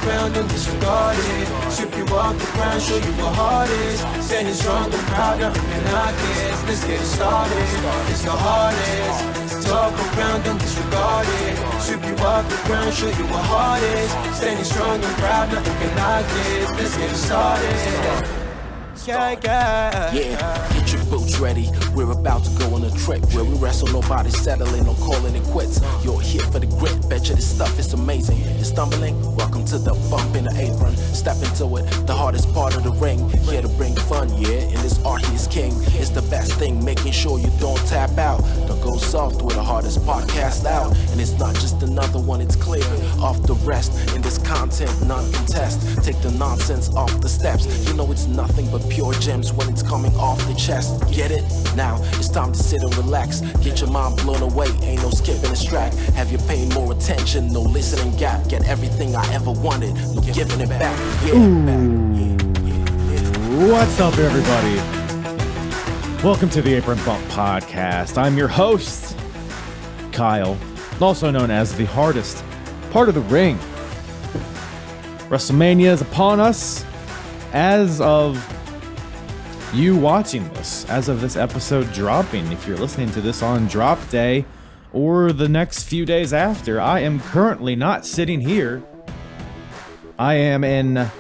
ground, don't disregard it. Strip you off the ground, show you what heart is. Standing strong and proud, nothing can knock it. Let's get it started, it's the hardest. Talk around, don't disregard it. Strip you off the ground, show you what heart is. Standing strong and proud, nothing can knock it. Let's get it started. Yeah, get your boots ready. We're about to go on a trip where we wrestle, nobody settling or calling it quits. You're here for the grit, betcha this stuff is amazing. You're stumbling? Welcome to the bump in the apron. Step into it, the hardest part of the ring. Here to bring fun, yeah, in this art he's king. It's the best thing, making sure you don't tap out. Don't go soft with the hardest podcast out. And it's not just another one, it's clear. Off the rest, in this content, non-contest. Take the nonsense off the steps. You know it's nothing but pure gems when it's coming off the chest. Get it? Now it's time to sit and relax. Get your mind blown away, ain't no skipping this track. Have you paying more attention, no listening gap. Get everything I ever wanted, no giving it back. What's up, everybody? Welcome to the Apron Bump Podcast. I'm your host, Kyle, also known as the hardest part of the ring. WrestleMania is upon us. As of you watching this, as of this episode dropping, if you're listening to this on drop day or the next few days after, I am currently not sitting here. I am in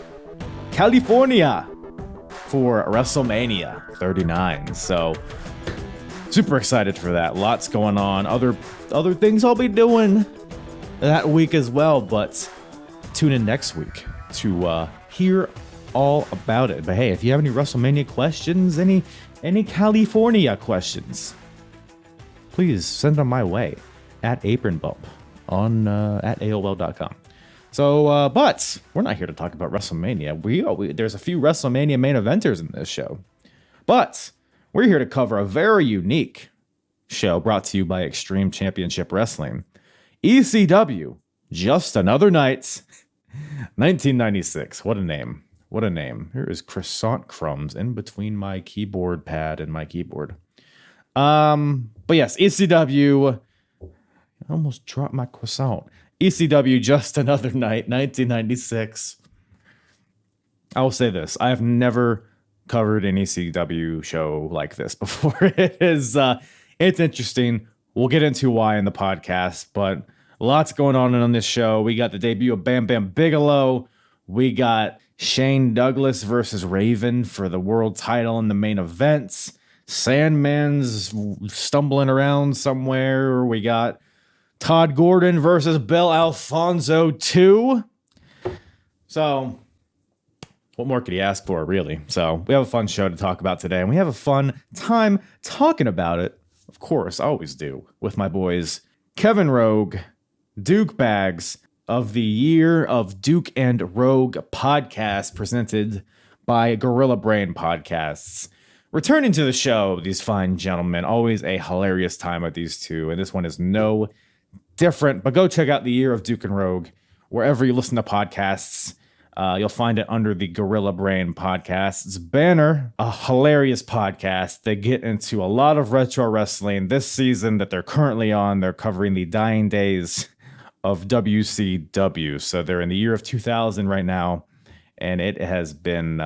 California for WrestleMania 39. So super excited for that. Lots going on. Other things I'll be doing that week as well, but tune in next week to hear all about it. But hey, if you have any WrestleMania questions, any California questions, please send them my way at Apron Bump on at AOL.com. So, but we're not here to talk about WrestleMania. There's a few WrestleMania main eventers in this show, but we're here to cover a very unique show brought to you by Extreme Championship Wrestling. ECW, Just Another Night, 1996. What a name. What a name. Here is croissant crumbs in between my keyboard pad and my keyboard. But yes, ECW. I almost dropped my croissant. ECW Just Another Night, 1996. I will say this. I have never covered an ECW show like this before. It's interesting. We'll get into why in the podcast, but lots going on this show. We got the debut of Bam Bam Bigelow. We got Shane Douglas versus Raven for the world title in the main events. Sandman's stumbling around somewhere. We got Todd Gordon versus Bill Alfonso 2. So, what more could he ask for, really? So, we have a fun show to talk about today, and we have a fun time talking about it. Of course, I always do, with my boys Kevin Rogue, Duke Bags, of the Year of Duke and Rogue podcast presented by Gorilla Brain Podcasts. Returning to the show, these fine gentlemen, always a hilarious time with these two, and this one is no different. But go check out the Year of Duke and Rogue wherever you listen to podcasts. You'll find it under the Gorilla Brain Podcasts banner. A hilarious podcast. They get into a lot of retro wrestling. This season that they're currently on, they're covering the dying days of WCW. So they're in the year of 2000 right now, and it has been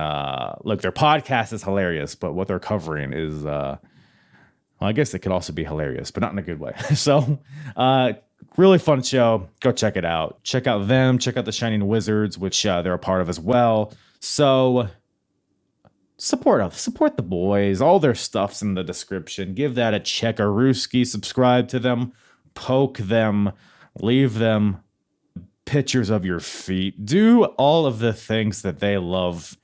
look, their podcast is hilarious, but what they're covering is well, I guess it could also be hilarious, but not in a good way. So really fun show. Go check it out. Check out them. Check out the Shining Wizards, which they're a part of as well. So support the boys. All their stuff's in the description. Give that a check-a-rooski. Subscribe to them. Poke them. Leave them pictures of your feet. Do all of the things that they love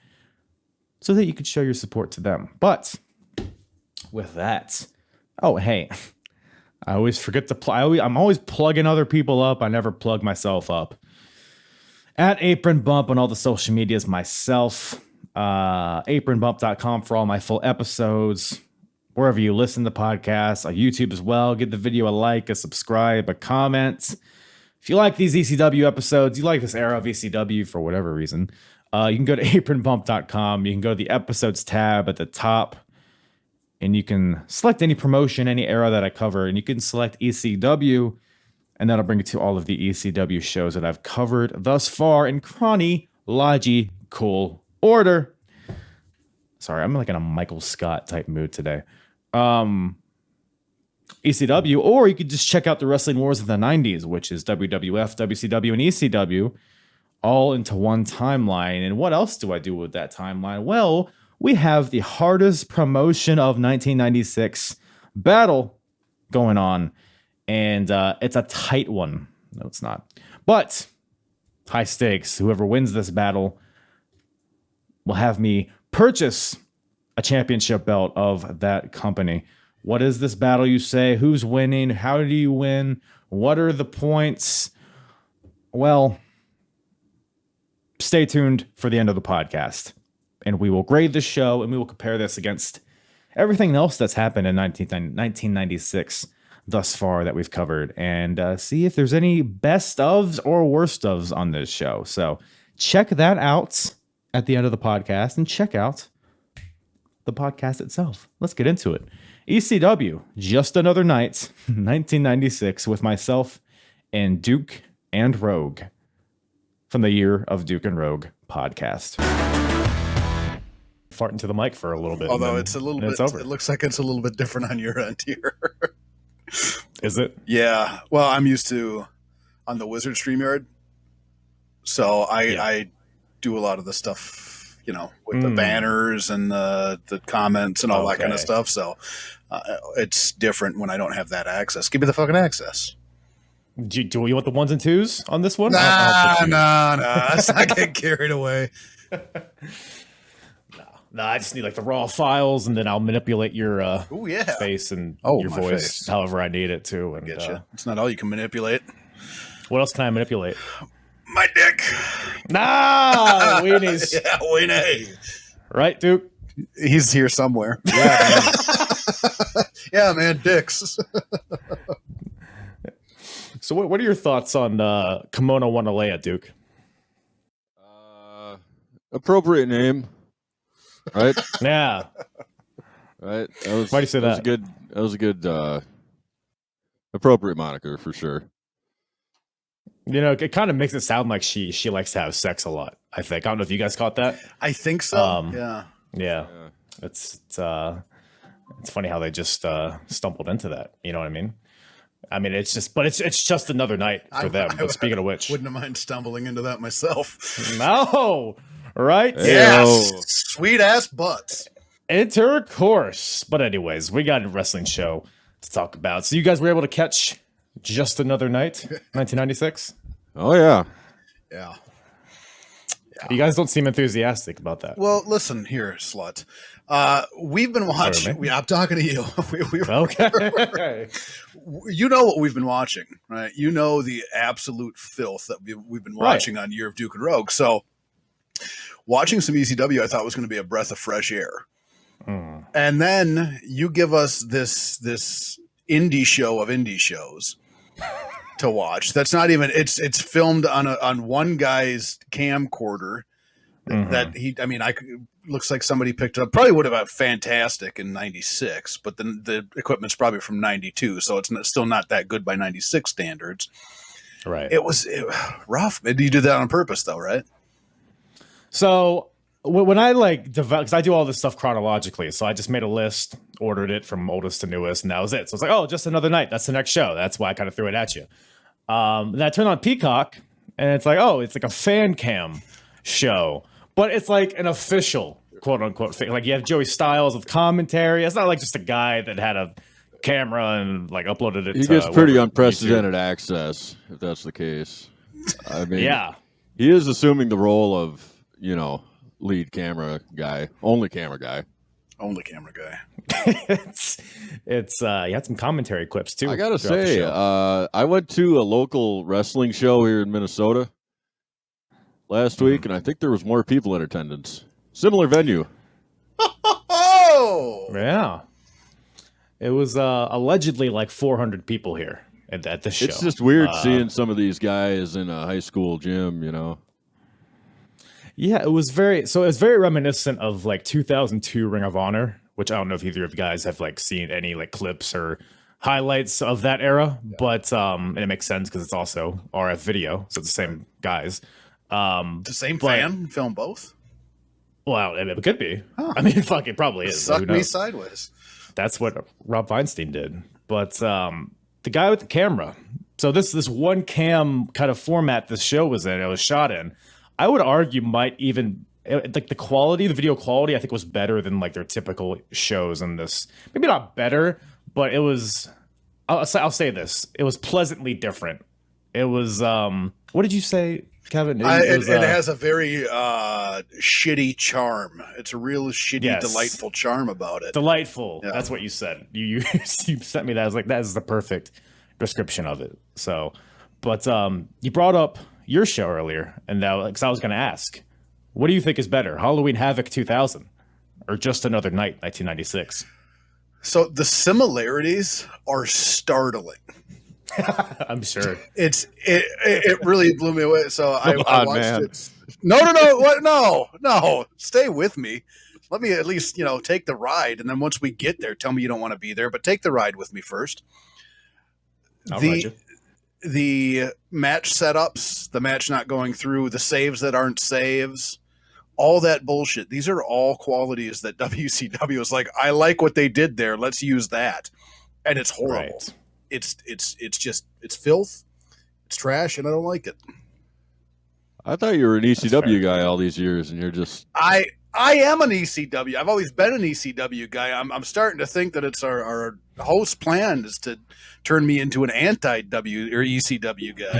so that you can show your support to them. But with that, oh, hey, I always forget to I'm always plugging other people up. I never plug myself up. At Apron Bump on all the social medias myself. Apronbump.com for all my full episodes. Wherever you listen to podcasts, on YouTube as well. Give the video a like, a subscribe, a comment. If you like these ECW episodes, you like this era of ECW for whatever reason, you can go to apronbump.com. You can go to the episodes tab at the top, and you can select any promotion, any era that I cover, and you can select ECW, and that'll bring you to all of the ECW shows that I've covered thus far in chronological order. Sorry, I'm like in a Michael Scott type mood today. ECW, or you could just check out the Wrestling Wars of the 90s, which is WWF, WCW, and ECW, all into one timeline. And what else do I do with that timeline? Well, we have the hardest promotion of 1996 battle going on, and it's a tight one. No, it's not. But high stakes. Whoever wins this battle will have me purchase a championship belt of that company. What is this battle, you say? Who's winning? How do you win? What are the points? Well, stay tuned for the end of the podcast, and we will grade the show, and we will compare this against everything else that's happened in 1996 thus far that we've covered, and see if there's any best ofs or worst ofs on this show. So check that out at the end of the podcast, and check out the podcast itself. Let's get into it. ECW, Just Another Night, 1996, with myself and Duke and Rogue from the Year of Duke and Rogue podcast. Fart into the mic for a little bit. Although it's a little bit, over. It looks like it's a little bit different on your end here. Is it? Yeah. Well, I'm used to on the Wizard StreamYard. So I do a lot of the stuff, with the banners and the comments and all that kind of stuff. So it's different when I don't have that access. Give me the fucking access. Do you want the ones and twos on this one? Nah. Let's not get carried away. No, I just need like the raw files, and then I'll manipulate your face and your voice face. however I need it to. And Get you. It's not all you can manipulate. What else can I manipulate? My dick. Nah, weenies. Yeah, weenie. Right, Duke? He's here somewhere. Yeah, man. Yeah, man, dicks. So what are your thoughts on Kimono Wanalea, Duke? Appropriate name. Right? Yeah. Right? Why do you say that? That was a good appropriate moniker for sure. It kind of makes it sound like she likes to have sex a lot, I think. I don't know if you guys caught that. I think so. Yeah. It's funny how they just stumbled into that. You know what I mean? It's just another night for them. But speaking of which, wouldn't mind stumbling into that myself. No, right? Yeah, sweet ass butts. Intercourse. But anyways, we got a wrestling show to talk about. So you guys were able to catch Just Another Night, 1996? Oh yeah. Yeah. You guys don't seem enthusiastic about that. Well, listen here, slut. We've been watching. I'm talking to you. Okay. You know what we've been watching, right? You know the absolute filth that we've been watching on Year of Duke and Rogue. So, watching some ECW, I thought was going to be a breath of fresh air. And then you give us this indie show of indie shows to watch. That's not even. It's filmed on one guy's camcorder. That looks like somebody picked it up. Probably would have been fantastic in '96, but then the equipment's probably from '92, so it's still not that good by '96 standards. Right. It was rough. You did that on purpose, though, right? So when I develop, because I do all this stuff chronologically, so I just made a list, ordered it from oldest to newest, and that was it. So it's like, oh, Just Another Night. That's the next show. That's why I kind of threw it at you. Then I turned on Peacock, and it's like, oh, it's like a fan cam show. But it's like an official, quote unquote, thing. Like you have Joey Styles with commentary. It's not like just a guy that had a camera and uploaded it. He gets pretty unprecedented access, if that's the case. Yeah, he is assuming the role of lead camera guy, only camera guy. it's you had some commentary clips too. I gotta say, I went to a local wrestling show here in Minnesota last week, and I think there was more people in attendance. Similar venue. Oh, yeah. It was allegedly 400 people here at this show. It's just weird seeing some of these guys in a high school gym, Yeah, it was very reminiscent of 2002 Ring of Honor, which I don't know if either of you guys have seen any clips or highlights of that era, but and it makes sense because it's also RF video, so it's the same guys. The same but- fan film both. Well, it could be. Huh. I mean, fuck, it probably is. Suck Who me knows? sideways. That's what Rob Feinstein did. But the guy with the camera. So this one cam kind of format this show was in, it was shot in, I would argue might even like the quality, the video quality, I think was better than like their typical shows in this. Maybe not better, but it was. I'll say this: it was pleasantly different. It was. What did you say, Kevin? It has a very shitty charm. It's a real shitty, Yes. delightful charm about it. Delightful. Yeah. That's what you said. You sent me that. I was like, that is the perfect description of it. So, but you brought up your show earlier, and because I was going to ask, what do you think is better, Halloween Havoc 2000 or Just Another Night 1996? So the similarities are startling. I'm sure. It really blew me away. So I on, watched man. it. No, what? No. Stay with me. Let me at least take the ride, and then once we get there, tell me you don't want to be there, but take the ride with me first. I'll ride you. The match setups, the match not going through, the saves that aren't saves, all that bullshit. These are all qualities that WCW is like, I like what they did there. Let's use that. And it's horrible. Right. It's filth. It's trash, and I don't like it. I thought you were an ECW fair. guy all these years, and you're just I am an ECW. I've always been an ECW guy. I'm starting to think that it's our host plan is to turn me into an anti-W or ECW guy.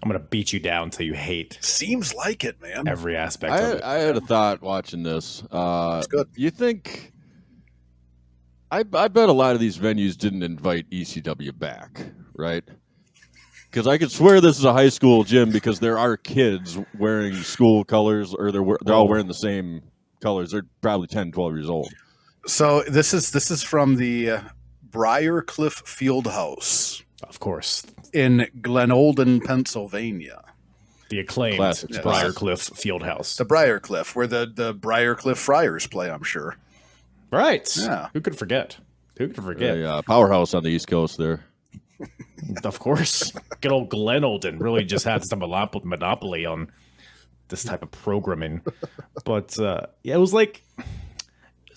I'm going to beat you down until you hate Seems like it, man. every aspect of it. I had a thought watching this. It's good. You think? I bet a lot of these venues didn't invite ECW back, right? Because I could swear this is a high school gym because there are kids wearing school colors, or they're all wearing the same colors. They're probably 10, 12 years old. So this is from the Briarcliff Fieldhouse Of course. in Glenolden, Pennsylvania. The acclaimed Classic. Briarcliff Fieldhouse. The Briarcliff, where the Briarcliff Friars play, I'm sure. Right. Yeah. Who could forget? Who could forget? A powerhouse on the East Coast there. Of course. Good old Glen Olden really just had some monopoly on this type of programming. But yeah, it was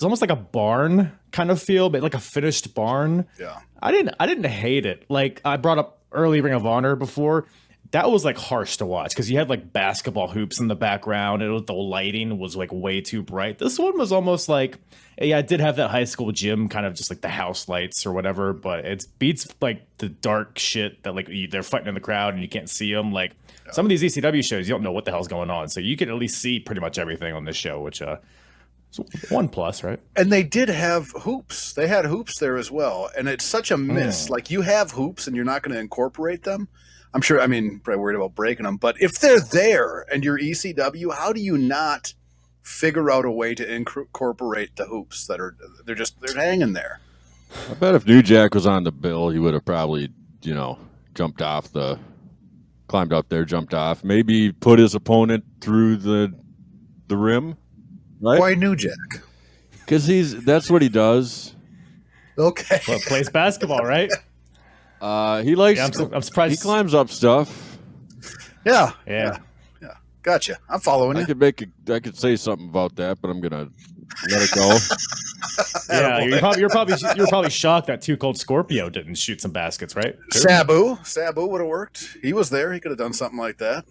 almost like a barn kind of feel, but like a finished barn. Yeah. I didn't hate it. Like I brought up early Ring of Honor before. That was like harsh to watch because you had like basketball hoops in the background. The lighting was like way too bright. This one was almost like, yeah, it did have that high school gym kind of just like the house lights or whatever, but it beats like the dark shit that like they're fighting in the crowd and you can't see them. Like some of these ECW shows, you don't know what the hell's going on, so you can at least see pretty much everything on this show, which is one plus, right? And they did have hoops. They had hoops there as well. And it's such a miss. Like you have hoops and you're not going to incorporate them. I'm sure, probably worried about breaking them. But if they're there and you're ECW, how do you not figure out a way to incorporate the hoops they're hanging there? I bet if New Jack was on the bill, he would have probably, jumped off climbed up there, jumped off, maybe put his opponent through the rim, right? Why New Jack? Because that's what he does. Okay. Well, plays basketball, right? He likes. Yeah, I'm surprised. He climbs up stuff. Yeah. Yeah. Gotcha. I'm following I you. I could say something about that, but I'm gonna let it go. Yeah, you're probably shocked that Too Cold Scorpio didn't shoot some baskets, right? Sabu would have worked. He was there. He could have done something like that.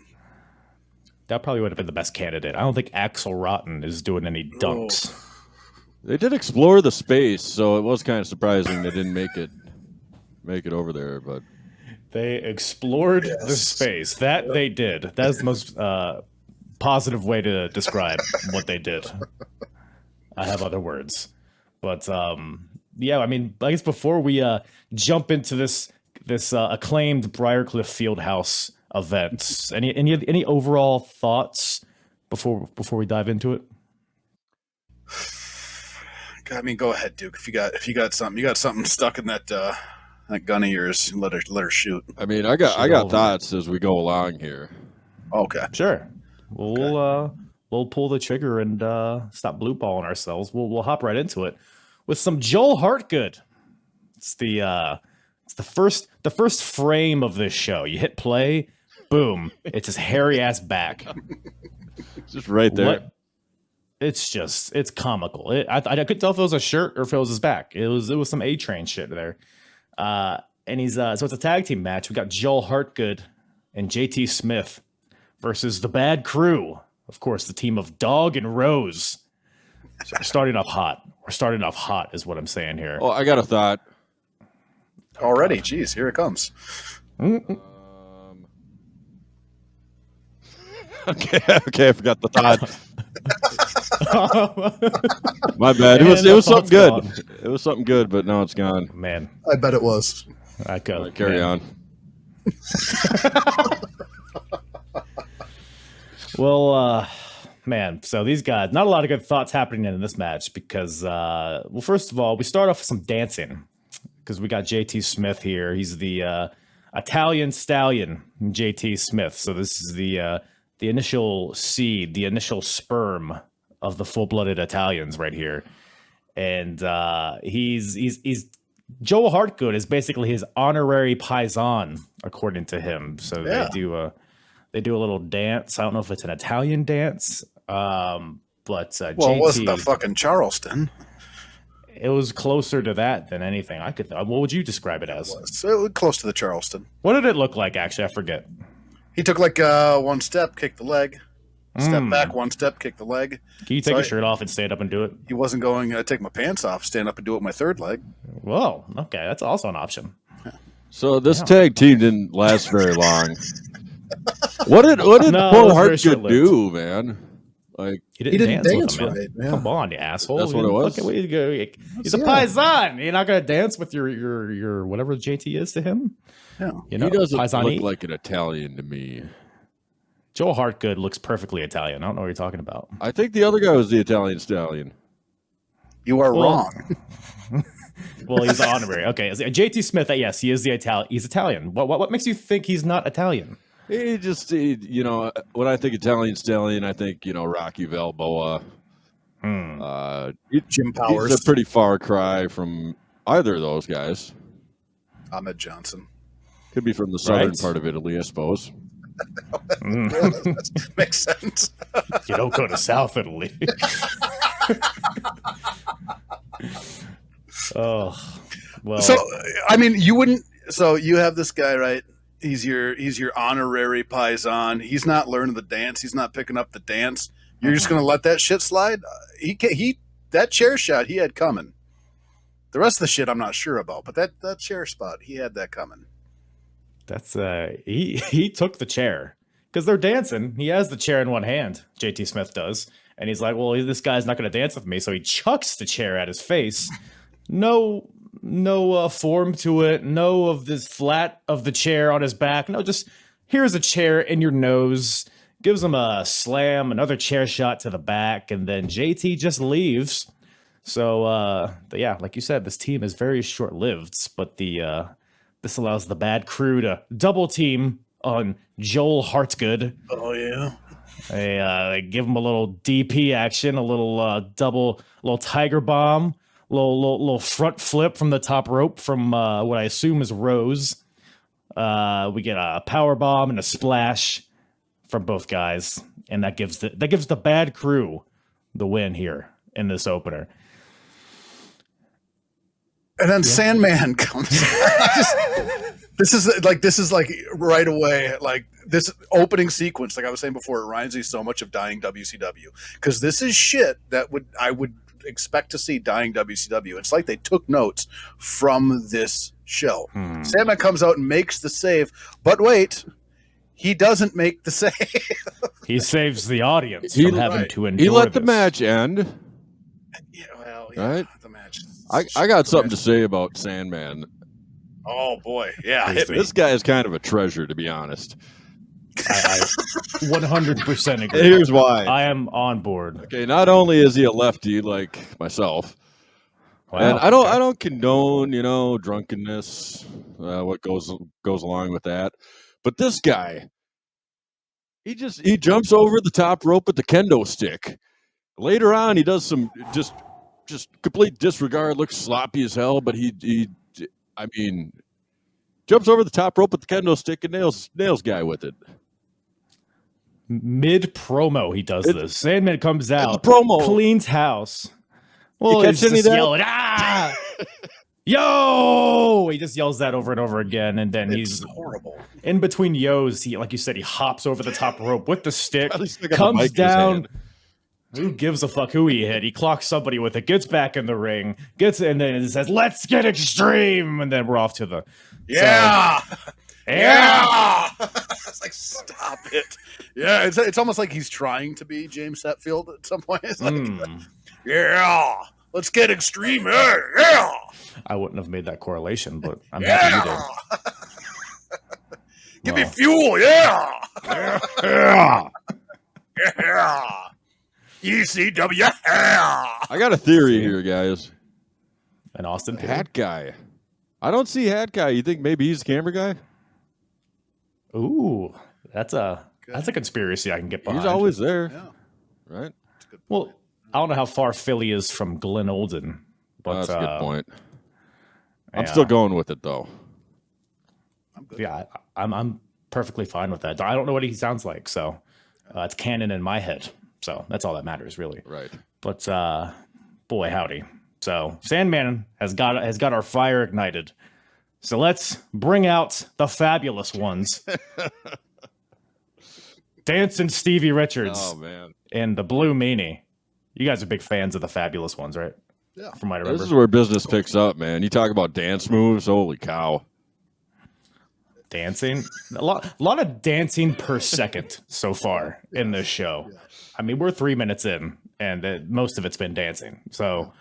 That probably would have been the best candidate. I don't think Axel Rotten is doing any dunks. They did explore the space, so it was kind of surprising they didn't make it over there. But They explored the space. That they did. That's the most positive way to describe what they did. I have other words. But yeah, I guess before we jump into this acclaimed Briarcliff Fieldhouse event, any overall thoughts before we dive into it? Go ahead, Duke. If you got something stuck in that gun of yours, let her shoot. I got thoughts as we go along here. Okay. Sure. We'll pull the trigger and stop blue balling ourselves. We'll hop right into it with some Joel Hartgood. It's the It's the first frame of this show. You hit play, boom, it's his hairy ass back. Just right there. It's comical. I couldn't tell if it was a shirt or if it was his back. It was some A-Train shit there. And he's so it's a tag team match. We got Joel Hartgood and JT Smith versus the Bad Crew. Of course, the team of Dog and Rose. So we're starting off hot. We're starting off hot is what I'm saying here. Oh, I got a thought. Already, jeez, here it comes. Okay, I forgot the thought. My bad. It was something good. Gone. It was something good, but now it's gone. Man, I bet it was. I go. Right, carry on. Well, man, so these guys, not a lot of good thoughts happening in this match because, well, first of all, we start off with some dancing because we got JT Smith here. He's the Italian stallion, JT Smith. So this is the initial seed, the initial sperm of the full-blooded Italians right here. And he's Joel Hartgood is basically his honorary paisan, according to him. So Yeah. they do a little dance. I don't know if it's an Italian dance, but JT, Well, it wasn't the fucking Charleston. it was closer to that than anything I could. What would you describe it as? So it was close to the Charleston. What did it look like? Actually, I forget. He took like one step, kicked the leg. Step back, one step, kick the leg. Can you take your shirt off and stand up and do it? He wasn't going to take my pants off, stand up and do it with my third leg. Whoa, okay, that's also an option. So this tag team didn't last very long. What did No, it Joel was very Hartgood short-lived. do, man? Like, He He didn't dance with him, man. right, yeah. Come on, you asshole. That's He what it didn't was? fucking- he's a Yeah. paisan. You're not gonna dance with your whatever JT is to him. Yeah. You know, he doesn't paisani. look like an Italian to me. Joel Hartgood looks perfectly Italian. I don't know what you're talking about. I think the other guy was the Italian stallion. You are Well, wrong. Well, he's honorary. Okay, JT Smith. Yes, he is the Italian. He's Italian. What makes you think he's not Italian? You know, when I think Italian stallion, I think, you know, Rocky Balboa. Jim Powers. He's a pretty far cry from either of those guys. Ahmed Johnson. Could be from the southern Right. part of Italy, I suppose. Makes sense. You don't go to South Italy. Oh, well. So, I mean, you wouldn't. So you have this guy, right? He's your honorary paisan. He's not learning the dance. He's not picking up the dance. You're just going to let that shit slide? That chair shot he had coming. The rest of the shit I'm not sure about, but that chair spot, he had that coming. That's he took the chair because they're dancing. He has the chair in one hand. JT Smith does, and he's like, "Well, this guy's not going to dance with me," so he chucks the chair at his face. No form to it. No of this flat of the chair on his back. No, just here's a chair in your nose. Gives him a slam, another chair shot to the back, and then JT just leaves. So, but yeah, like you said, this team is very short-lived, but this allows the Bad Crew to double team on Joel Hartgood. Oh yeah. They give him a little DP action, a little little tiger bomb, little front flip from the top rope from what I assume is Rose. We get a power bomb and a splash from both guys, and that gives the Bad Crew the win here in this opener. And then Sandman comes. This is like right away, like this opening sequence, like I was saying before, it reminds me so much of Dying WCW because this is shit that I would expect to see Dying WCW. It's like they took notes from this show. Sandman comes out and makes the save, but wait, he doesn't make the save. He saves the audience from having to endure He let the this. match end. Yeah, well, Right? the match. I got something to say about Sandman. Oh boy, yeah. Please do. This guy is kind of a treasure, to be honest. I 100% agree. Here's why. I am on board. Okay, not only is he a lefty like myself, Wow, and I okay. don't condone, you know, drunkenness, what goes along with that. But this guy, he jumps over the top rope with the kendo stick. Later on, he does some just complete disregard, looks sloppy as hell. But I mean, Jumps over the top rope with the kendo stick and nails guy with it. Mid promo, he does this. Sandman comes out, promo. cleans house. Well, You he's catch any of just that? yelling, ah, yo! He just yells that over and over again, and then It's he's horrible. in between yos. He, like you said, he hops over the top rope with the stick, Probably still got the comes mic in his down. hand. Who gives a fuck who he hit? He clocks somebody with it, gets back in the ring, and then it says, "Let's get extreme," and then we're off to the Yeah. yeah. It's like, stop it. Yeah, it's almost like he's trying to be James Hetfield at some point. It's like, yeah, let's get extreme. Yeah. I wouldn't have made that correlation, but I'm happy you did. Give me fuel. Yeah. Yeah. Yeah. ECW. Yeah. I got a theory here, guys. And Austin Theory. Hat guy. I don't see Hat guy. You think maybe he's the camera guy? Ooh, that's a conspiracy I can get behind. He's always there, Yeah. right? Well, I don't know how far Philly is from Glen Olden, but That's a good point. I'm yeah. still going with it though. Yeah, I'm perfectly fine with that. I don't know what he sounds like, so it's canon in my head. So that's all that matters, really. Right. But boy, howdy. So Sandman has got our fire ignited. So let's bring out the fabulous ones. Dancing Stevie Richards Oh man. and the Blue Meanie. You guys are big fans of the fabulous ones, right? Yeah. From what I remember. This is where business picks up, man. You talk about dance moves. Holy cow. Dancing. A lot of dancing per second so far in this show. I mean, we're 3 minutes in, and most of it's been dancing. So,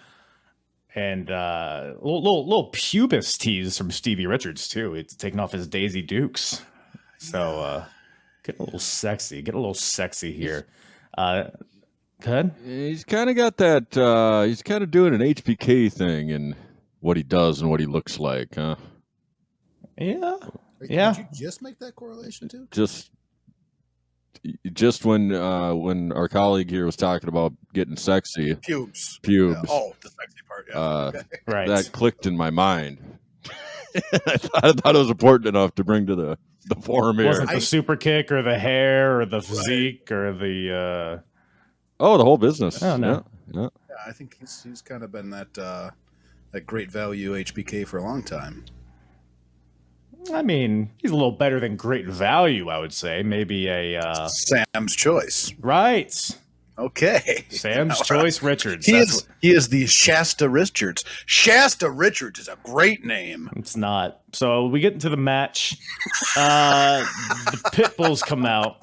and little pubis tease from Stevie Richards too. It's taking off his Daisy Dukes. So, getting a little sexy here. Good. He's kind of got that. He's kind of doing an HBK thing in what he does and what he looks like, huh? Yeah. Yeah. Did you just make that correlation too? Just when our colleague here was talking about getting sexy, Pubes. pubes, Yeah. Oh, the sexy part. Yeah. Okay. Right. that clicked in my mind. I thought it was important enough to bring to the forum here. Wasn't the super kick or the hair or the physique or the Oh, the whole business. Oh, no. Yeah. Yeah, I think he's kind of been that great value HBK for a long time. I mean, he's a little better than great value, I would say. Maybe a Sam's Choice. right. Okay. Sam's Choice Richards. He is the Shasta Richards. Shasta Richards is a great name. It's not. So we get into the match. The pit bulls come out.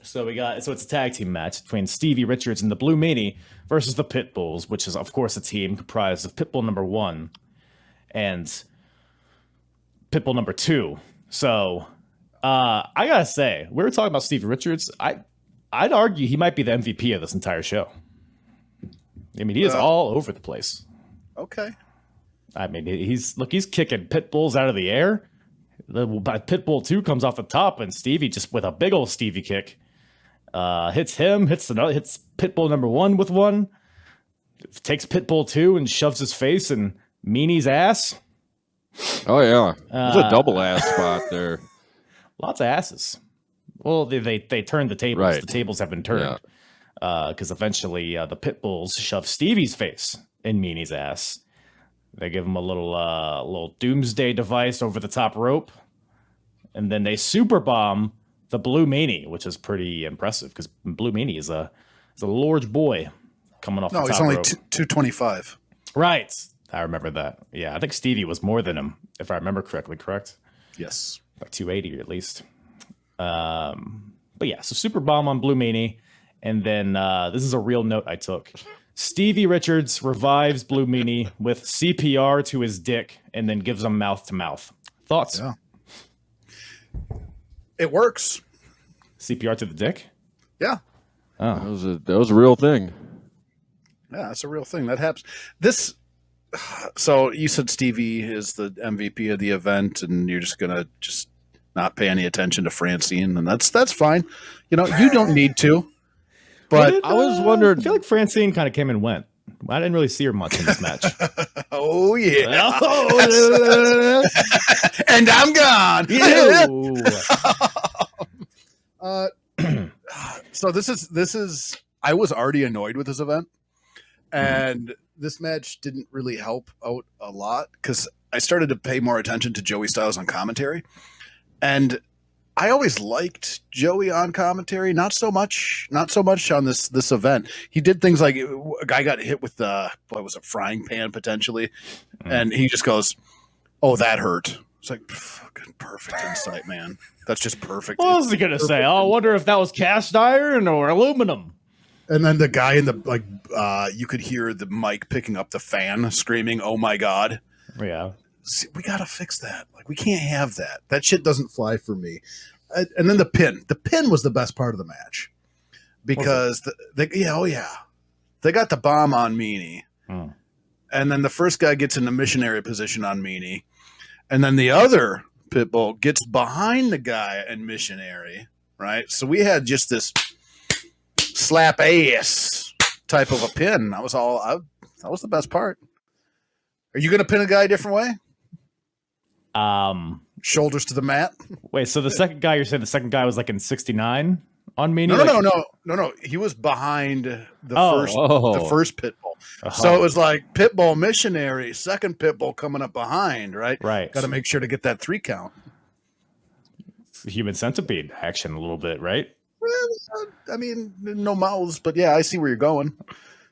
So it's a tag team match between Stevie Richards and the Blue Meanie versus the Pit Bulls, which is of course a team comprised of Pitbull number 1 and Pitbull number 2. So I gotta say, we were talking about Stevie Richards. I'd argue he might be the MVP of this entire show. I mean, he is all over the place. Okay. I mean, he's kicking pit bulls out of the air. Pitbull 2 comes off the top, and Stevie just with a big old Stevie kick hits Pitbull number 1 with one. Takes Pitbull 2 and shoves his face in Meanie's ass. Oh yeah. There's a double ass spot there. Lots of asses. Well, they turned the tables. Right. The tables have been turned because eventually the pit bulls shove Stevie's face in Meanie's ass. They give him a little doomsday device over the top rope, and then they super bomb the Blue Meanie, which is pretty impressive because Blue Meanie is a large boy coming off the top he's only rope. 225. Right. I remember that. Yeah, I think Stevie was more than him, if I remember correctly, correct? Yes. Like 280 at least. But yeah, so super bomb on Blue Meanie. And then this is a real note I took. Stevie Richards revives Blue Meanie with CPR to his dick and then gives him mouth to mouth. Thoughts? Yeah. It works. CPR to the dick? Yeah. That was a real thing. Yeah, that's a real thing. That happens. So you said Stevie is the MVP of the event, and you're just gonna not pay any attention to Francine, and that's fine. You know, you don't need to. But I was wondering. I feel like Francine kind of came and went. I didn't really see her much in this match. Oh yeah. Oh, And I'm gone. ew. So this is I was already annoyed with this event, and this match didn't really help out a lot because I started to pay more attention to Joey Styles on commentary, and I always liked Joey on commentary, not so much on this event. He did things like a guy got hit with a frying pan potentially, and he just goes, "Oh, that hurt." It's like fucking perfect insight, man. That's just perfect. What was he gonna say? Oh, I wonder if that was cast iron or aluminum. And then the guy in the you could hear the mic picking up the fan screaming, "Oh my god!" Yeah. See, we gotta fix that. Like, we can't have that. That shit doesn't fly for me. And then the pin. The pin was the best part of the match because they got the bomb on Meanie, and then the first guy gets in the missionary position on Meanie, and then the other Pitbull gets behind the guy and missionary. Right. So we had just this slap ass type of a pin. That was the best part. Are you gonna pin a guy a different way? Shoulders to the mat. Wait, so the second guy, you're saying the second guy was like in 69 on Meanie? No. He was behind the first Pitbull. Uh-huh. So it was like Pitbull missionary, second Pitbull coming up behind, right? Right. Got to make sure to get that 3 count. Human centipede action a little bit, right? I mean, no mouths, but yeah, I see where you're going.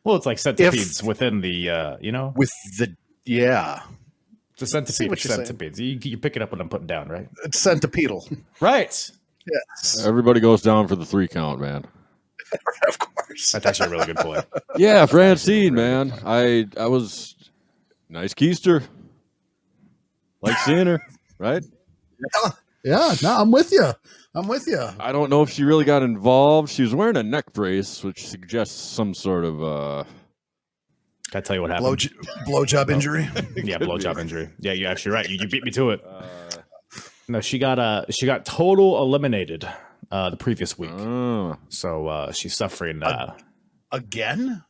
Well, it's like centipedes within the, With the, yeah. The centipede what of you're saying. centipedes. You pick it up when I'm putting down, right? It's centipedal. Right. Yes. Everybody goes down for the 3 count, man. Of course. That's actually a really good point. Yeah, Francine, man. I was nice keister. Like seeing her, right? Yeah, no, I'm with you. I don't know if she really got involved. She was wearing a neck brace, which suggests some sort of Can I tell you what happened? Blowjob injury. Yeah, blowjob injury. Yeah, you're actually right. You beat me to it. No, she got total eliminated the previous week. So she's suffering. Again?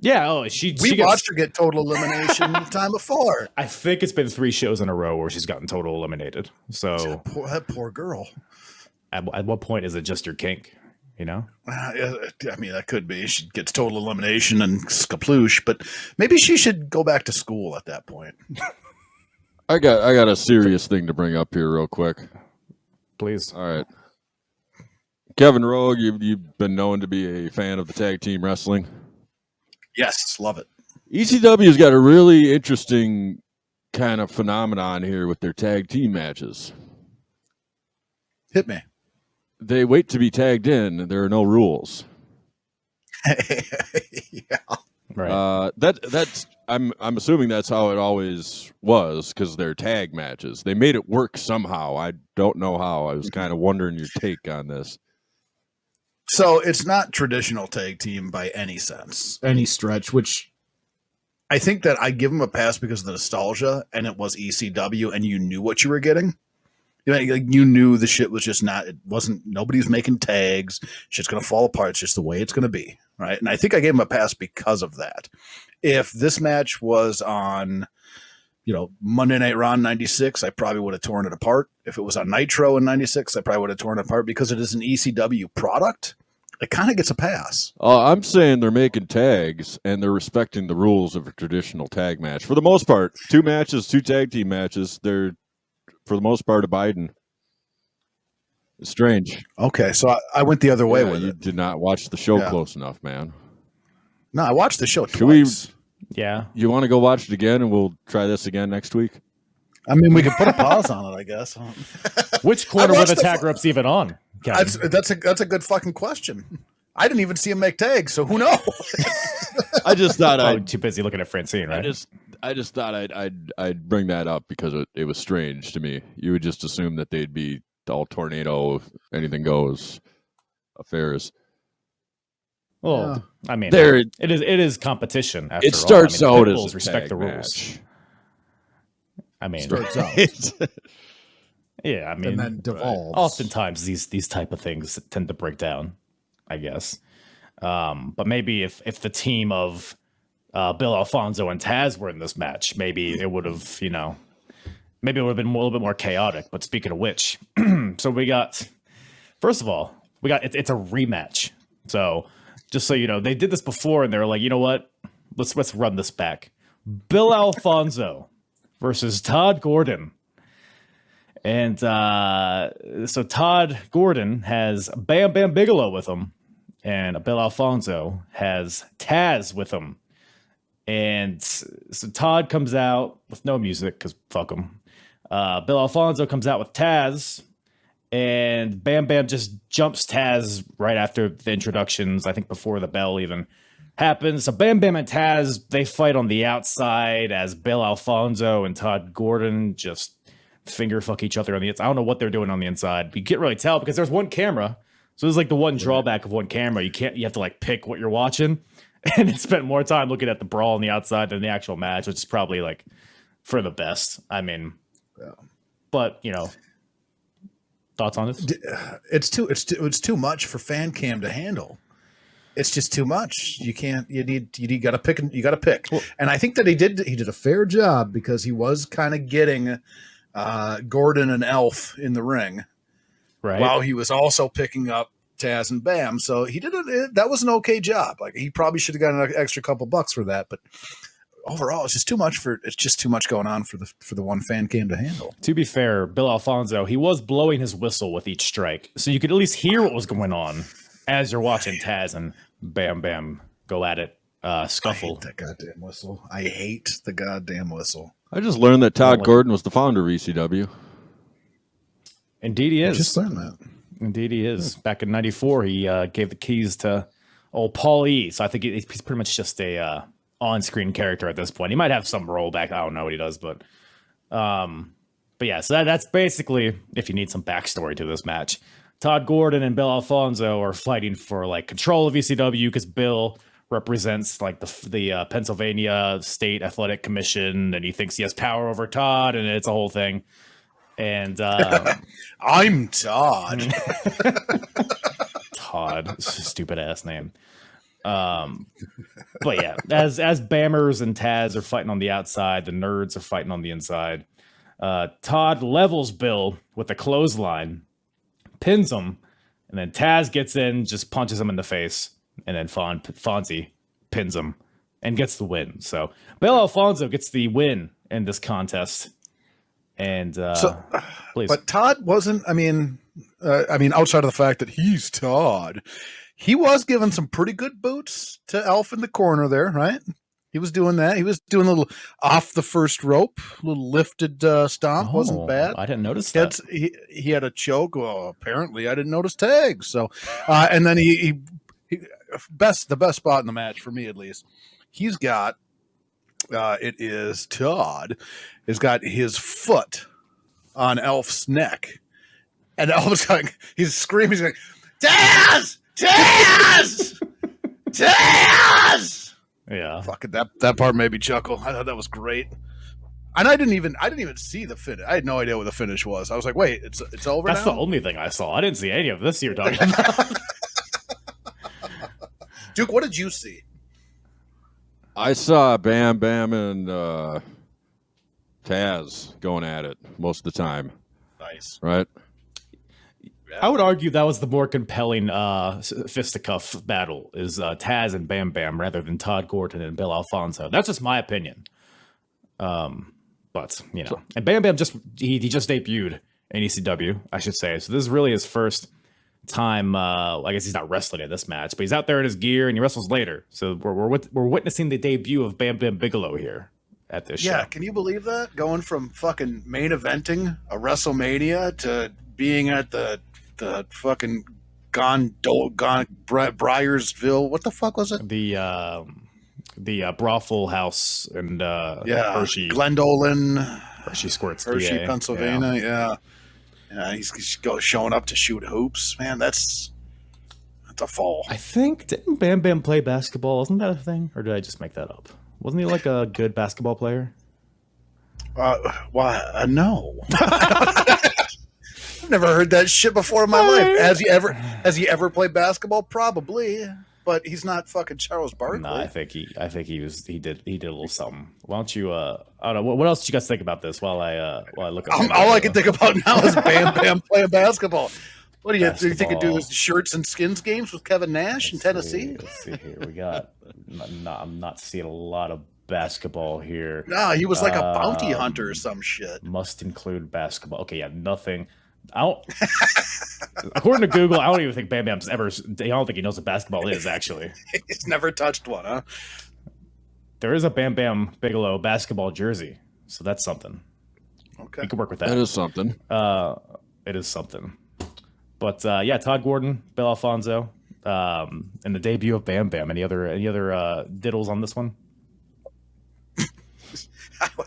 Yeah. Oh, We watched her get total elimination the time before. I think it's been 3 shows in a row where she's gotten total eliminated. So That poor girl. at what point is it just your kink? You know? I mean, that could be. She gets total elimination and scaploosh, but maybe she should go back to school at that point. I got a serious thing to bring up here real quick. Please. All right. Kevin Rogue, you've been known to be a fan of the tag team wrestling. Yes, love it. ECW's got a really interesting kind of phenomenon here with their tag team matches. Hit me. They wait to be tagged in. There are no rules. Yeah. Right. That's I'm assuming that's how it always was because they're tag matches. They made it work somehow. I don't know how. I was kind of wondering your take on this. So it's not traditional tag team by any sense, any stretch, which I think that I give them a pass because of the nostalgia, and it was ECW, and you knew what you were getting. You knew the shit was just not, it wasn't, nobody's making tags. Shit's going to fall apart. It's just the way it's going to be. Right. And I think I gave him a pass because of that. If this match was on, Monday Night Raw in 96, I probably would have torn it apart. If it was on Nitro in 96, I probably would have torn it apart because it is an ECW product. It kind of gets a pass. I'm saying they're making tags and they're respecting the rules of a traditional tag match. For the most part, 2 matches, 2 tag team matches, they're, for the most part, abiding. It's strange. Okay, so I went the other way with you it. did not watch the show close enough, man. No, I watched the show twice. Yeah. You want to go watch it again and we'll try this again next week? I mean, we could put a pause on it, I guess. Which corner were the tag ropes even on? Kevin? That's a good fucking question. I didn't even see him make tags, so who knows? I just thought too busy looking at Francine, right? I just thought I'd bring that up because it was strange to me. You would just assume that they'd be all tornado, anything goes affairs. Well, I mean, There- it is competition. After It all. starts I mean, out the as Pitbulls a respect tag the rules. match. I mean, Starts out yeah. I mean, and then devolves. oftentimes these type of things tend to break down, I guess. But maybe if the team of Bill Alfonso and Taz were in this match, maybe it would have, maybe it would have been a little bit more chaotic. But speaking of which, so we got, first of all, it's a rematch. So just so you know, they did this before and they were like, you know what? Let's run this back. Bill Alfonso versus Todd Gordon. And so Todd Gordon has Bam Bam Bigelow with him, and Bill Alfonso has Taz with him. And so Todd comes out with no music because fuck him. Bill Alfonso comes out with Taz, and Bam Bam just jumps Taz right after the introductions, I think before the bell even happens. So Bam Bam and Taz, they fight on the outside as Bill Alfonso and Todd Gordon just finger fuck each other on the inside. I don't know what they're doing on the inside, but you can't really tell because there's one camera. So there's like the one drawback of one camera. You have to like pick what you're watching. And it spent more time looking at the brawl on the outside than the actual match, which is probably like for the best. I mean, but thoughts on this? It's too much for fan cam to handle. It's just too much. You gotta pick. Well, and I think that he did a fair job because he was kind of getting Gordon and Elf in the ring, right? While he was also picking up Taz and Bam. So he did it. That was an okay job. Like he probably should have got an extra couple bucks for that, but overall, it's just too much going on for the one fan cam to handle. To be fair, Bill Alfonso, he was blowing his whistle with each strike, so you could at least hear what was going on as you're watching Taz and Bam Bam go at it, scuffle. I hate the goddamn whistle. I just learned that Todd Gordon was the founder of ECW. Indeed he is. I just learned that. Indeed he is. Back in 94, he gave the keys to old Paul E. So I think he's pretty much just a on-screen character at this point. He might have some role back. I don't know what he does, but yeah, so that's basically, if you need some backstory to this match. Todd Gordon and Bill Alfonso are fighting for like control of ECW because Bill represents like the Pennsylvania State Athletic Commission, and he thinks he has power over Todd, and it's a whole thing. And I'm Todd. Todd, stupid ass name. But yeah, as Bammers and Taz are fighting on the outside, the nerds are fighting on the inside. Todd levels Bill with a clothesline, pins him, and then Taz gets in, just punches him in the face, and then Fonzie pins him and gets the win. So Bill Alfonso gets the win in this contest. And please. But Todd wasn't. I mean, outside of the fact that he's Todd, he was giving some pretty good boots to Elf in the corner there, right? He was doing that. He was doing a little off the first rope, a little lifted stomp. Wasn't bad. I didn't notice that. He had a choke. Well, apparently, I didn't notice tags. So, and then he the best spot in the match for me at least. He's got. It is Todd has got his foot on Elf's neck, and Elf's going. He's screaming. He's going, Taz, Taz, Taz. Yeah, fucking that part made me chuckle. I thought that was great, and I didn't even see the finish. I had no idea what the finish was. I was like, wait, it's over. That's now? the only thing I saw. I didn't see any of this you're talking about. Duke, what did you see? I saw Bam Bam and Taz going at it most of the time. Nice, right? I would argue that was the more compelling fisticuff battle is Taz and Bam Bam rather than Todd Gordon and Bill Alfonso. That's just my opinion. But and Bam Bam just debuted in ECW, I should say. So this is really his first time. I guess he's not wrestling in this match, but he's out there in his gear and he wrestles later. So we're witnessing the debut of Bam Bam Bigelow here at this show. Yeah, can you believe that? Going from fucking main eventing a WrestleMania to being at the fucking gone Bryersville. What the fuck was it? The brothel house and Hershey, Glendolin, Hershey Squirts, Hershey, PA. Pennsylvania. Yeah, he's showing up to shoot hoops. Man, that's a fall. I think didn't Bam Bam play basketball? Wasn't that a thing, or did I just make that up? Wasn't he like a good basketball player? Why? No. I've never heard that shit before in my life. Has he ever played basketball? Probably. but he's not fucking Charles Barkley. No, I think he did a little something. Why don't you? I don't know. What else did you guys think about this while I look up? All I can think about now is Bam Bam playing basketball. What do you think? Do this shirts and skins games with Kevin Nash in Tennessee? Let's see here. We got. I'm not seeing a lot of basketball here. No, he was like a bounty hunter or some shit. Must include basketball. Okay, yeah, nothing. I don't. According to Google, I don't even think Bam Bam's ever. I don't think he knows what basketball is. Actually, He's never touched one, huh? there is a Bam Bam Bigelow basketball jersey, so that's something. Okay. You can work with that. That is something. It is something. But yeah, Todd Gordon, Bill Alfonso, and the debut of Bam Bam. Any other diddles on this one?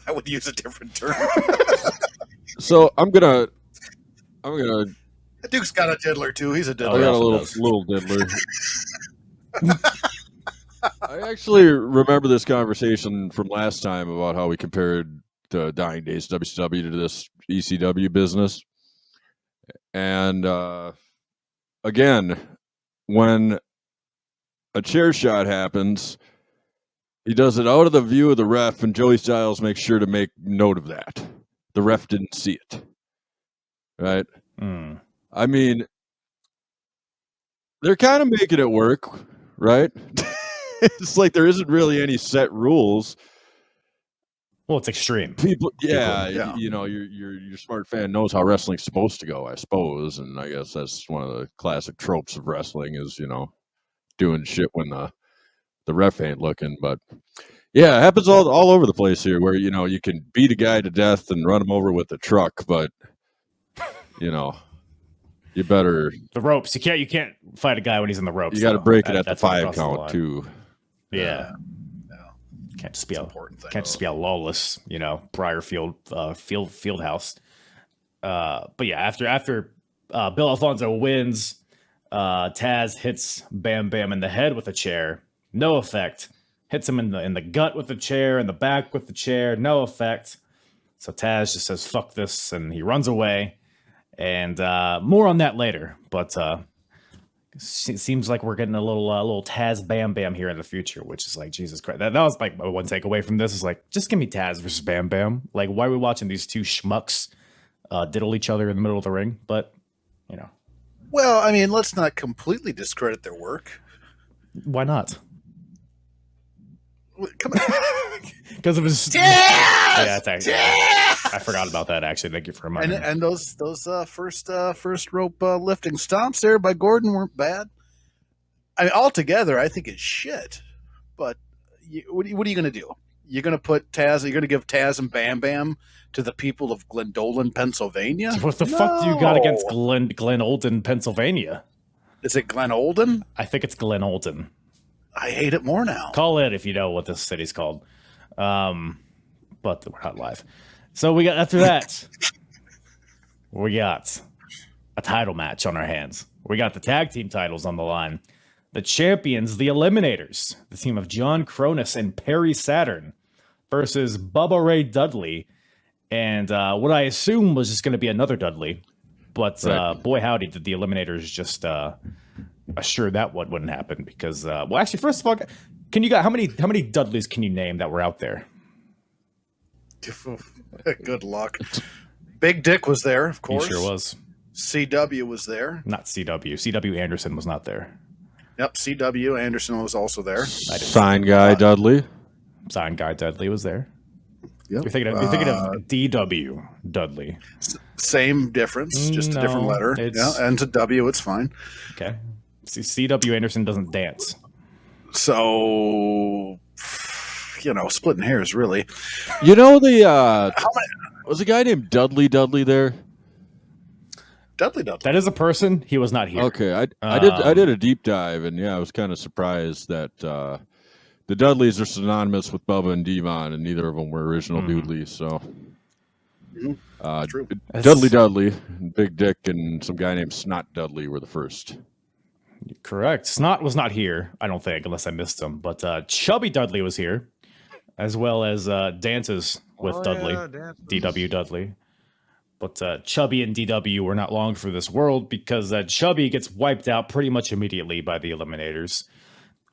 I would use a different term. So I'm gonna. Duke's got a diddler too. He's a I diddler. got a little diddler. I actually remember this conversation from last time about how we compared the Dying Days WCW to this ECW business. And again, when a chair shot happens, he does it out of the view of the ref, and Joey Styles makes sure to make note of that. The ref didn't see it. Right? Mm. I mean, they're kind of making it work, right? It's like there isn't really any set rules. Well, it's extreme. People, yeah. Yeah. Your smart fan knows how wrestling's supposed to go, I suppose, and I guess that's one of the classic tropes of wrestling is doing shit when the ref ain't looking. But yeah, it happens all over the place here, where you can beat a guy to death and run him over with a truck, but you better The ropes. You can't fight a guy when he's in the ropes. you got to though. break it at the That's what 5 crosses the count line. too. Yeah. Yeah. Can't just be important thing. Can't just be a lawless, Briarfield Fieldhouse. But yeah, after Bill Alfonso wins, Taz hits Bam Bam in the head with a chair, no effect. Hits him in the gut with the chair, in the back with the chair, no effect. So Taz just says "fuck this" and he runs away. And more on that later. But seems like we're getting a little Taz Bam Bam here in the future, which is like Jesus Christ. That was like my one takeaway from this is like, just give me Taz versus Bam Bam. Like, why are we watching these two schmucks diddle each other in the middle of the ring? But Well, I mean, let's not completely discredit their work. why not? Come on. Because it was Taz! yeah, thanks. I forgot about that actually. Thank you for reminding me. And those first rope lifting stomps there by Gordon weren't bad. I mean, altogether, I think it's shit. But what are you going to do? You're going to put Taz. You're going to give Taz and Bam Bam to the people of Glendolan, Pennsylvania. What the fuck do you got against Glen Olden, Pennsylvania? Is it Glen Olden? I think it's Glen Olden. I hate it more now. Call it if you know what this city's called. But we're not live. So we got after that, we got a title match on our hands. We got the tag team titles on the line. The champions, the Eliminators, the team of John Cronus and Perry Saturn versus Bubba Ray Dudley and what I assume was just going to be another Dudley. But boy howdy, did the Eliminators just assure that what wouldn't happen because well, actually, first of all, can you got how many Dudleys can you name that were out there? Good luck. Big Dick was there, of He course. sure was. CW was there. Not CW. CW Anderson was not there. Yep, CW Anderson was also there. Sign guy Dudley. Sign Guy Dudley was there. Yep. You're thinking of DW Dudley. Same difference, just a different No, letter. it's- Yeah, and to W, it's fine. Okay. CW Anderson doesn't dance. So, splitting hairs, really. Was a guy named Dudley there? Dudley. That is a person. He was not here. Okay, I did a deep dive, and yeah, I was kind of surprised that the Dudleys are synonymous with Bubba and Devon, and neither of them were original Dudleys. So, True. Dudley, Big Dick, and some guy named Snot Dudley were the first. Correct. Snot was not here, I don't think, unless I missed him. But Chubby Dudley was here, as well as Dances with Dudley, DW Dudley. But Chubby and DW were not long for this world because Chubby gets wiped out pretty much immediately by the Eliminators.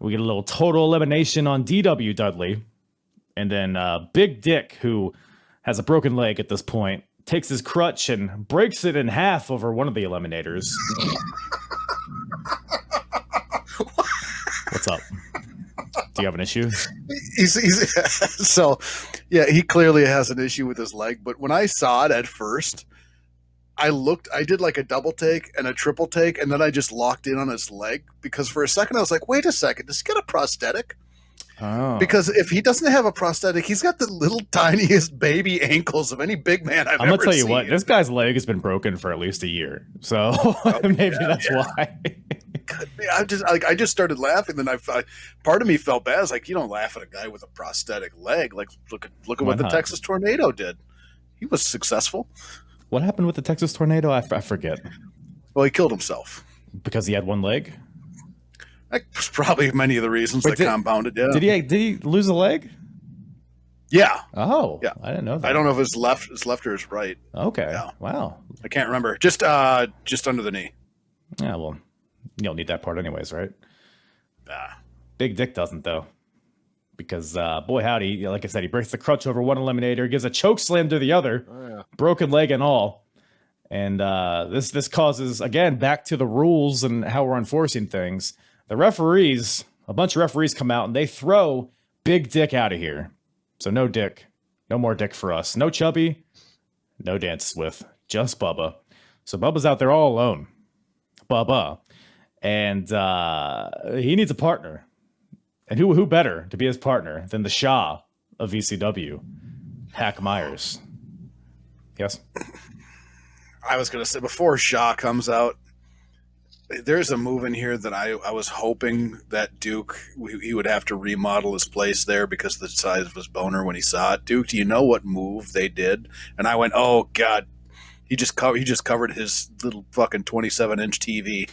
We get a little total elimination on DW Dudley. And then Big Dick, who has a broken leg at this point, takes his crutch and breaks it in half over one of the eliminators. What's up? Do you have an issue? So, yeah, he clearly has an issue with his leg. But when I saw it at first, I did like a double take and a triple take, and then I just locked in on his leg because for a second I was like, wait a second, does he get a prosthetic? Oh. Because if he doesn't have a prosthetic, he's got the little tiniest baby ankles of any big man I've ever seen. I'm gonna tell you what, this guy's leg has been broken for at least a year, so maybe that's why. I just started laughing. Then part of me felt bad. I was like, you don't laugh at a guy with a prosthetic leg. Like, look at what the Texas tornado did. He was successful. What happened with the Texas tornado? I forget. Well, he killed himself Because he had one leg? That's probably many of the reasons that compounded. Yeah. Did he lose a leg? Yeah. Oh, yeah. I didn't know that. I don't know if it's left or his right. Okay. Yeah. Wow. I can't remember. Just under the knee. Yeah. Well, you don't need that part anyways, right? Ah. Big Dick doesn't though, because boy howdy, like I said, he breaks the crutch over one eliminator, gives a choke slam to the other, broken leg and all. And this causes, again, back to the rules and how we're enforcing things. The referees, a bunch of referees come out and they throw Big Dick out of here. So no Dick, no more Dick for us. No Chubby, no dances with, just Bubba. So Bubba's out there all alone. Bubba. And he needs a partner. And who better to be his partner than the Shah of ECW, Hack Myers? Yes? I was going to say, before Shaw comes out, there's a move in here that I was hoping that Duke, he would have to remodel his place there because of the size of his boner when he saw it. Duke, do you know what move they did? And I went, oh, God. He just covered his little fucking 27-inch TV.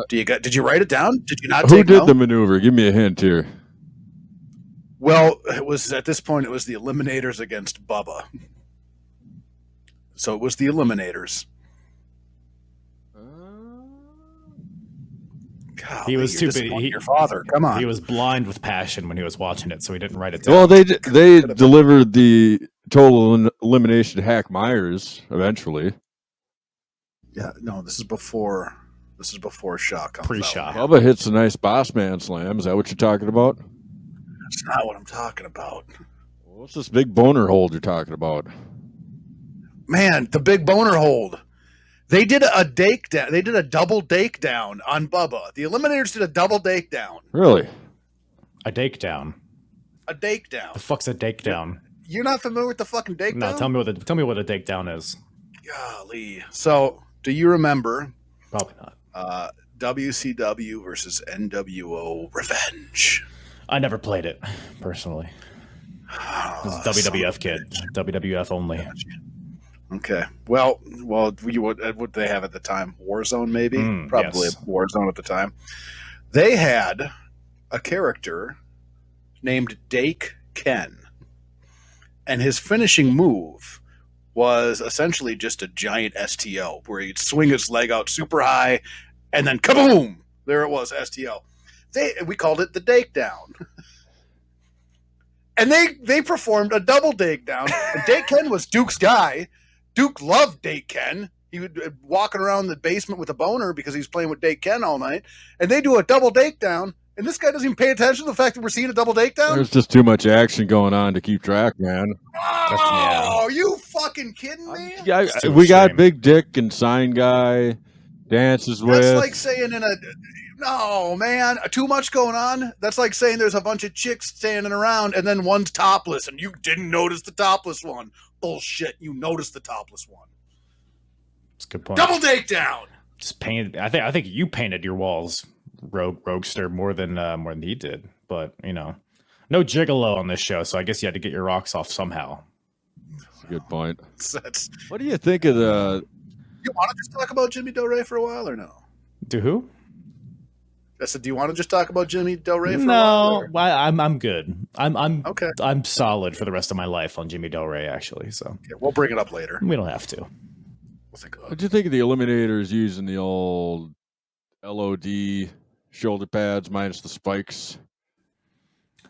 Did you write it down? Did you not? Who did the maneuver? Give me a hint here. Well, at this point it was the Eliminators against Bubba. So it was the Eliminators. Golly, He was too big. Your father, come on. He was blind with passion when he was watching it, so he didn't write it down. Well, they delivered the total elimination to Hack Myers eventually. Yeah, no, this is before Shaw comes Pre-Shaw. out. Bubba hits a nice boss man slam. Is that what you're talking about? That's not what I'm talking about. What's this big boner hold you're talking about? Man, the big boner hold. They did a dake down. They did a double dake down on Bubba. The Eliminators did a double dake down. Really? A dake down. A dake down. The fuck's a dake down? You're not familiar with the fucking dake down? No, tell me what a dake down is. Golly. So, do you remember? Probably not. WCW versus NWO Revenge. I never played it personally. I was a WWF kid. WWF only. Okay. Well, what they have at the time? Warzone, maybe? Probably yes. Warzone at the time. They had a character named Dake Ken. And his finishing move was essentially just a giant STO where he'd swing his leg out super high and then kaboom! There it was, STO. We called it the Dake Down. And they performed a double Dake Down. And Dake Ken was Duke's guy. Duke loved Dake Ken. He would walking around the basement with a boner because he was playing with Dake Ken all night. And they do a double Dake Down. And this guy doesn't even pay attention to the fact that we're seeing a double Dake Down. There's just too much action going on to keep track, man. Oh, you fucking kidding me? Yeah, too we got shame. Big Dick and Sign Guy dances with. That's like saying no, man, too much going on. That's like saying there's a bunch of chicks standing around and then one's topless and you didn't notice the topless one. Bullshit, you noticed the topless one. That's a good point. Double Dake Down. Just painted. I think you painted your walls, Roguester, more than he did. But no gigolo on this show, so I guess you had to get your rocks off somehow. That's a good point. That's, What do you think of the? you want to just talk about Jimmy Del Rey for a while or no? Do who? I said, do you want to just talk about Jimmy Del Rey for a while? No, I'm good. I'm Okay. I'm solid for the rest of my life on Jimmy Del Rey, actually. So Okay, we'll bring it up later. we don't have to. We'll think about it. What do you think of the Eliminators using the old LOD shoulder pads minus the spikes.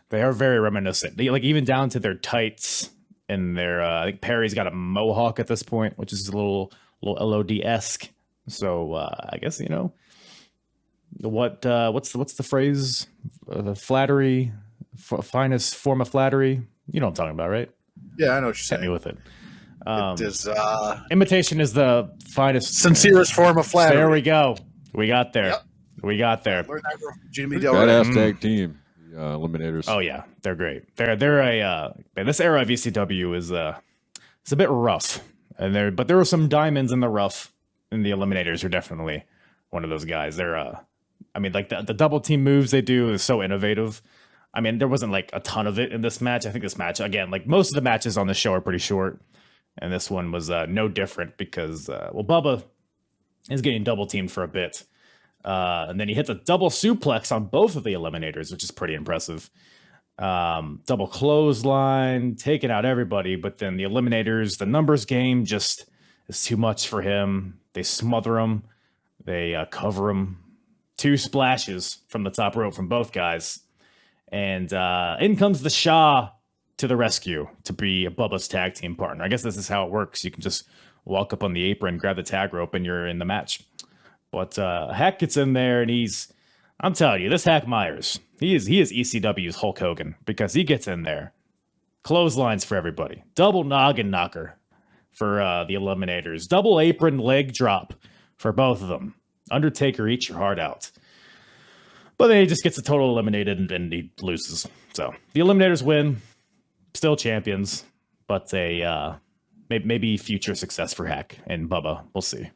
They are very reminiscent. They, like, even down to their tights and their. I think Perry's got a mohawk at this point, which is a little LOD-esque. So I guess what's the phrase? The flattery, finest form of flattery. You know what I'm talking about, right? Yeah, I know what you're Hit saying. me with it. It is Imitation is the finest, sincerest form of flattery. There we go. We got there. Yep. We got there. Learned that from Jimmy Del Badass Rey. tag team, the Eliminators. Oh yeah, they're great. They're a man, this era of ECW is it's a bit rough, and but there were some diamonds in the rough, and the Eliminators are definitely one of those guys. They're I mean, like the double team moves they do is so innovative. I mean, there wasn't like a ton of it in this match. I think this match, again, like most of the matches on the show are pretty short, and this one was no different because Bubba is getting double teamed for a bit. And then he hits a double suplex on both of the Eliminators, which is pretty impressive. Double clothesline, taking out everybody. But then the Eliminators, the numbers game just is too much for him. They smother him. They cover him. 2 splashes from the top rope from both guys. And in comes the Shah to the rescue to be Bubba's tag team partner. I guess this is how it works. You can just walk up on the apron, grab the tag rope, and you're in the match. But Hack gets in there, and I'm telling you, this Hack Myers, he is ECW's Hulk Hogan, because he gets in there. Clotheslines for everybody. Double noggin knocker for the Eliminators. Double apron leg drop for both of them. Undertaker, eat your heart out. But then he just gets a total eliminated, and he loses. So the Eliminators win. Still champions, but maybe future success for Hack and Bubba. We'll see.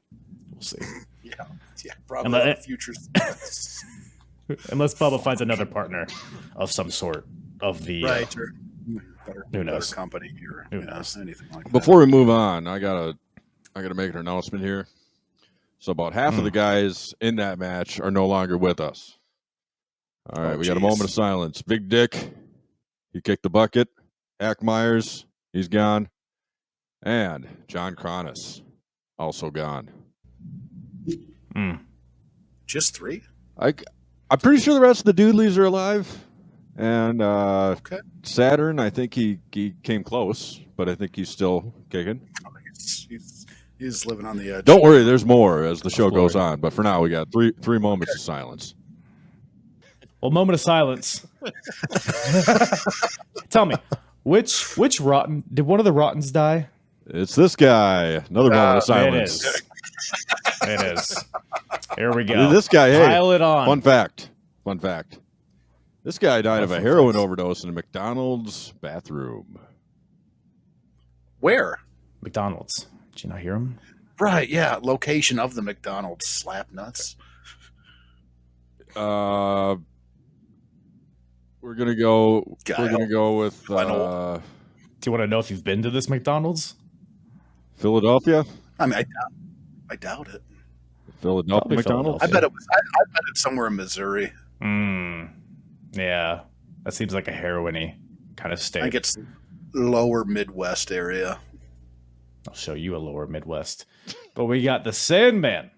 Yeah, probably future. Unless Bubba finds another partner of some sort of the Right. Or who knows? better company or Who knows? anything like that. Before we move on, I gotta make an announcement here. So about half of the guys in that match are no longer with us. All right, we got a moment of silence. Big Dick, he kicked the bucket. Hack Myers, he's gone. And John Cronus, also gone. Just 3? I'm pretty sure the rest of the Doodleys are alive. And Saturn, I think he came close, but I think he's still kicking. He's living on the edge. Don't worry, there's more as the show goes on. But for now, we got three moments of silence. Well, moment of silence. Tell me, which Rotten did one of the Rottens die? It's this guy. Another moment of silence. It is. Here we go. This guy, hey, pile it on. Fun fact. This guy died of a heroin overdose in a McDonald's bathroom. Where? McDonald's. Did you not hear him? Right, yeah. Location of the McDonald's. Slap nuts. We're gonna go with Do you want to know if you've been to this McDonald's? Philadelphia? I mean, I doubt it. Philadelphia Probably McDonald's? I bet it was. I bet it's somewhere in Missouri. Yeah, that seems like a heroin-y kind of state. I think it's lower Midwest area. I'll show you a lower Midwest. But we got the Sandman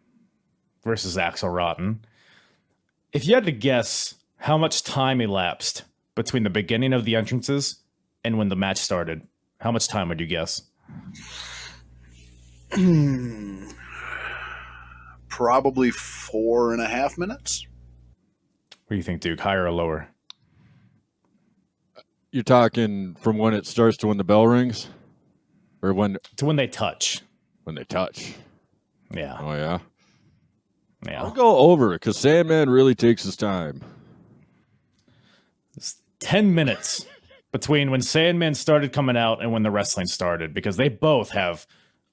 versus Axel Rotten. If you had to guess how much time elapsed between the beginning of the entrances and when the match started, how much time would you guess? Probably 4.5 minutes. What do you think, Duke? Higher or lower? You're talking from when it starts to when the bell rings? Or when they touch. When they touch. Yeah. Oh, yeah? Yeah. I'll go over it because Sandman really takes his time. It's 10 minutes between when Sandman started coming out and when the wrestling started, because they both have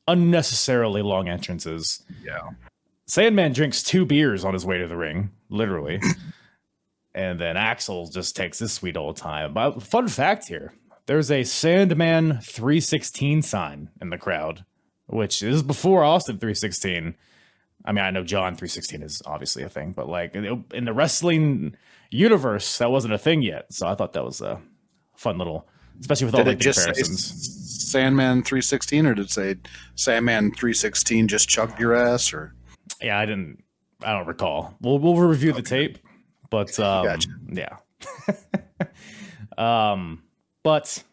unnecessarily long entrances. Yeah. Sandman drinks 2 beers on his way to the ring, literally. And then Axel just takes his sweet old time. But fun fact here, there's a Sandman 316 sign in the crowd, which is before Austin 316. I mean, I know John 316 is obviously a thing, but like in the wrestling universe, that wasn't a thing yet. So I thought that was a fun little, especially with all the comparisons. Sandman 316, or did it say Sandman 316 just chugged your ass? Or yeah, I don't recall. We'll review the tape, But Gotcha. yeah. But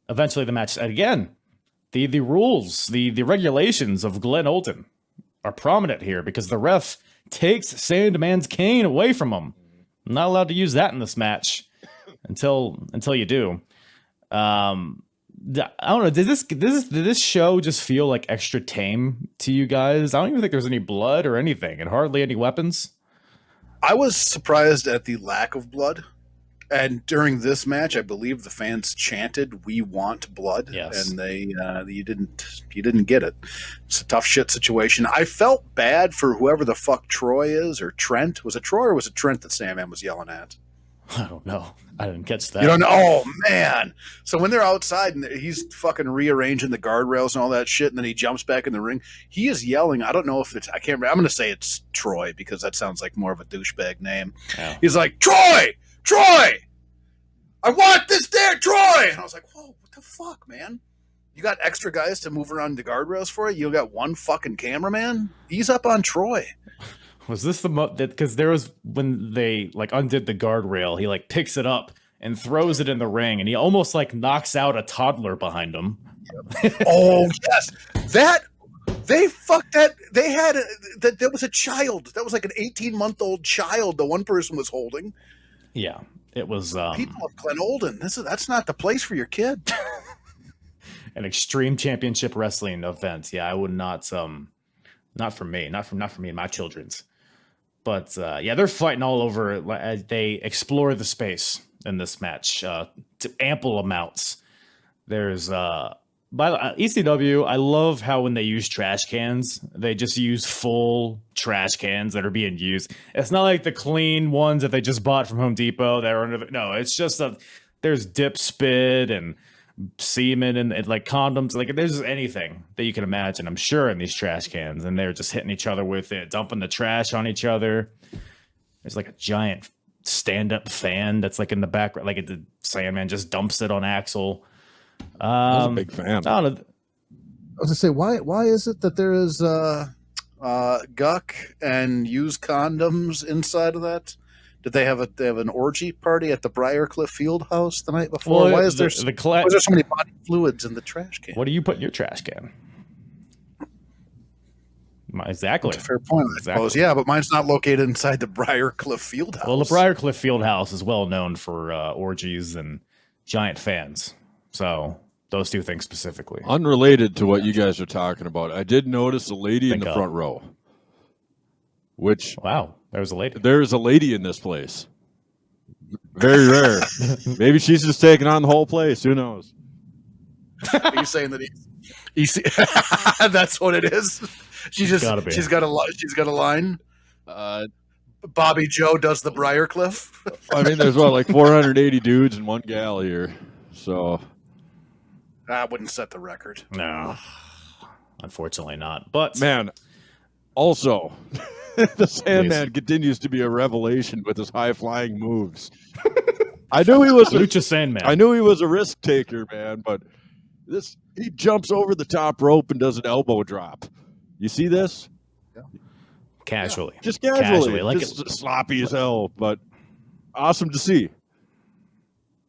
eventually the match again. The rules, the regulations of Glenn Olden are prominent here because the ref takes Sandman's cane away from him. I'm not allowed to use that in this match until you do. I don't know. Did this show just feel like extra tame to you guys? I don't even think there's any blood or anything, and hardly any weapons. I was surprised at the lack of blood. And during this match, I believe the fans chanted, "We want blood," Yes. and you didn't get it. It's a tough shit situation. I felt bad for whoever the fuck Troy is, or Trent. Was it Troy or was it Trent that Sandman was yelling at? I don't know. I didn't catch that. You don't know? Oh man! So when they're outside and he's fucking rearranging the guardrails and all that shit, and then he jumps back in the ring, he is yelling. I don't know if it's. I can't remember. I'm going to say it's Troy because that sounds like more of a douchebag name. Yeah. He's like, Troy, I want this there, Troy. And I was like, whoa, what the fuck, man? You got extra guys to move around the guardrails for you? You got one fucking cameraman? Ease up on Troy. Was this the because there was when they like undid the guardrail, he like picks it up and throws it in the ring, and he almost like knocks out a toddler behind him. Oh yes, that they fucked that. They had that. There was a child. That was like an 18-month-old child. The one person was holding. Yeah, it was People of Glen Olden. That's not the place for your kid. an Extreme Championship Wrestling event. Yeah, I would not not for me and my children's. But yeah, they're fighting all over as they explore the space in this match to ample amounts. There's by ECW, I love how when they use trash cans, they just use full trash cans that are being used. It's not like the clean ones that they just bought from Home Depot that are under the, no, it's just there's dip spit and semen and like condoms, like there's anything that you can imagine, I'm sure, in these trash cans, and they're just hitting each other with it, dumping the trash on each other. There's like a giant stand-up fan that's like in the background, like the Sandman just dumps it on Axel. I was a big fan. I don't know. I was gonna say, why is it that there is Guck and used condoms inside of that? Did they have an orgy party at the Briarcliff Fieldhouse the night before? Well, why is there the why is there so many body fluids in the trash can? What do you put in your trash can? Exactly. That's a fair point, I suppose. Yeah, but mine's not located inside the Briarcliff Fieldhouse. Well, the Briarcliff Fieldhouse is well known for orgies and giant fans. So those two things specifically. Unrelated to what you guys are talking about, I did notice a lady in the front row. Which wow, there was a lady. There's a lady in this place. Very rare. Maybe she's just taking on the whole place. Who knows? Are you saying that that's what it is? She's got a line. Bobby Joe does the Briarcliff. I mean, there's like 480 dudes and one gal here, so I wouldn't set the record. No, unfortunately not. But man, also. The Sandman continues to be a revelation with his high-flying moves. I knew he was Lucha Sandman. I knew he was a risk taker, man, but he jumps over the top rope and does an elbow drop. You see this? Yeah. Casually. Yeah, just casually. Like just sloppy as hell, but awesome to see.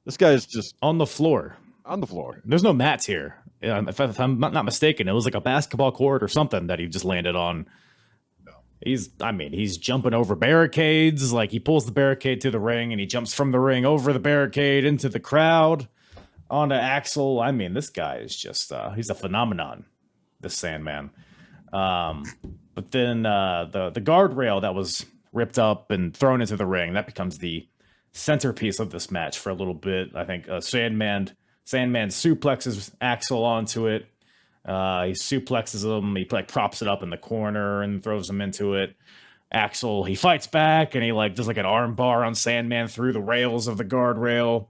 This guy's just on the floor. On the floor. There's no mats here. If I'm not mistaken, it was like a basketball court or something that he just landed on. He's jumping over barricades. Like he pulls the barricade to the ring and he jumps from the ring over the barricade into the crowd onto Axel. I mean, this guy is just, he's a phenomenon, this Sandman. But then the guardrail that was ripped up and thrown into the ring, that becomes the centerpiece of this match for a little bit. I think Sandman suplexes Axel onto it. He suplexes him. He like props it up in the corner and throws him into it. Axel, he fights back and he like does like an arm bar on Sandman through the rails of the guardrail.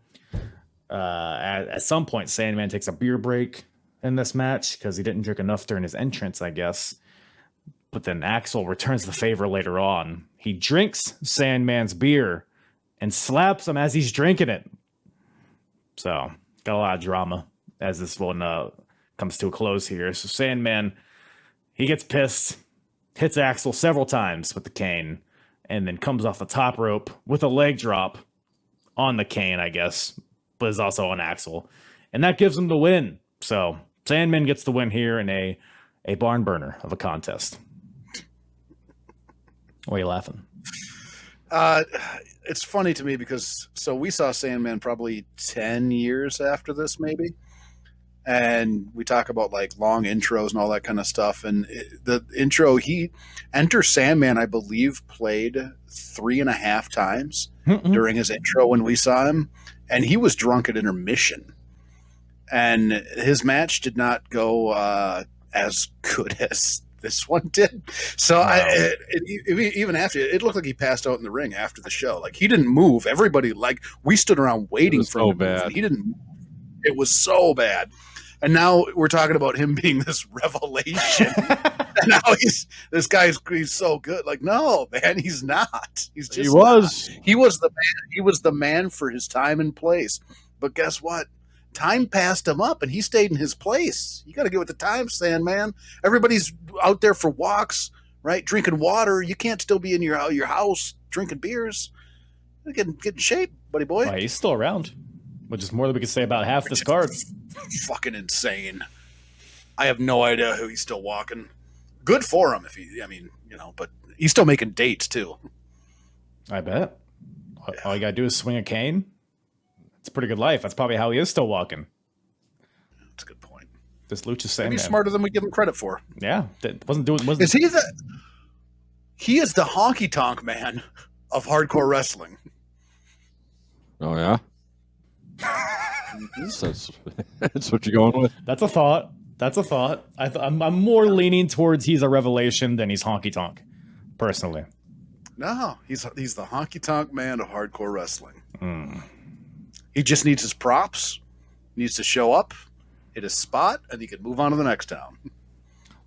At some point, Sandman takes a beer break in this match because he didn't drink enough during his entrance, I guess. But then Axel returns the favor later on. He drinks Sandman's beer and slaps him as he's drinking it. So got a lot of drama as this one comes to a close here. So Sandman, he gets pissed, hits Axel several times with the cane, and then comes off the top rope with a leg drop on the cane, I guess, but is also on Axel. And that gives him the win. So Sandman gets the win here in a barn burner of a contest. Why are you laughing? It's funny to me because we saw Sandman probably 10 years after this, maybe. And we talk about like long intros and all that kind of stuff. And the intro, Enter Sandman, I believe, played 3.5 times during his intro when we saw him. And he was drunk at intermission. And his match did not go as good as this one did. So even after it looked like he passed out in the ring after the show. Like he didn't move. Everybody, like, we stood around waiting for him to move, and he didn't move. It was so bad. And now we're talking about him being this revelation. And now he's so good. Like, no, man, he's not. He's just not. He was the man. He was the man for his time and place. But guess what? Time passed him up, and he stayed in his place. You got to get with the times, Sandman. Everybody's out there for walks, right? Drinking water. You can't still be in your house drinking beers. Get in shape, buddy boy. He's still around, which is more than we could say about half this card. Fucking insane. I have no idea who he's still walking. Good for him but he's still making dates too. I bet. All you gotta do is swing a cane. It's a pretty good life. That's probably how he is still walking. That's a good point. This Lucha Sandman. He's smarter than we give him credit for. Yeah, wasn't. Is he the? He is the honky tonk man of hardcore wrestling. Oh yeah. That's what you're going with. That's a thought. I'm more leaning towards he's a revelation than he's honky tonk, personally. No, he's the honky tonk man of hardcore wrestling. He just needs his props, needs to show up, hit his spot, and he can move on to the next town.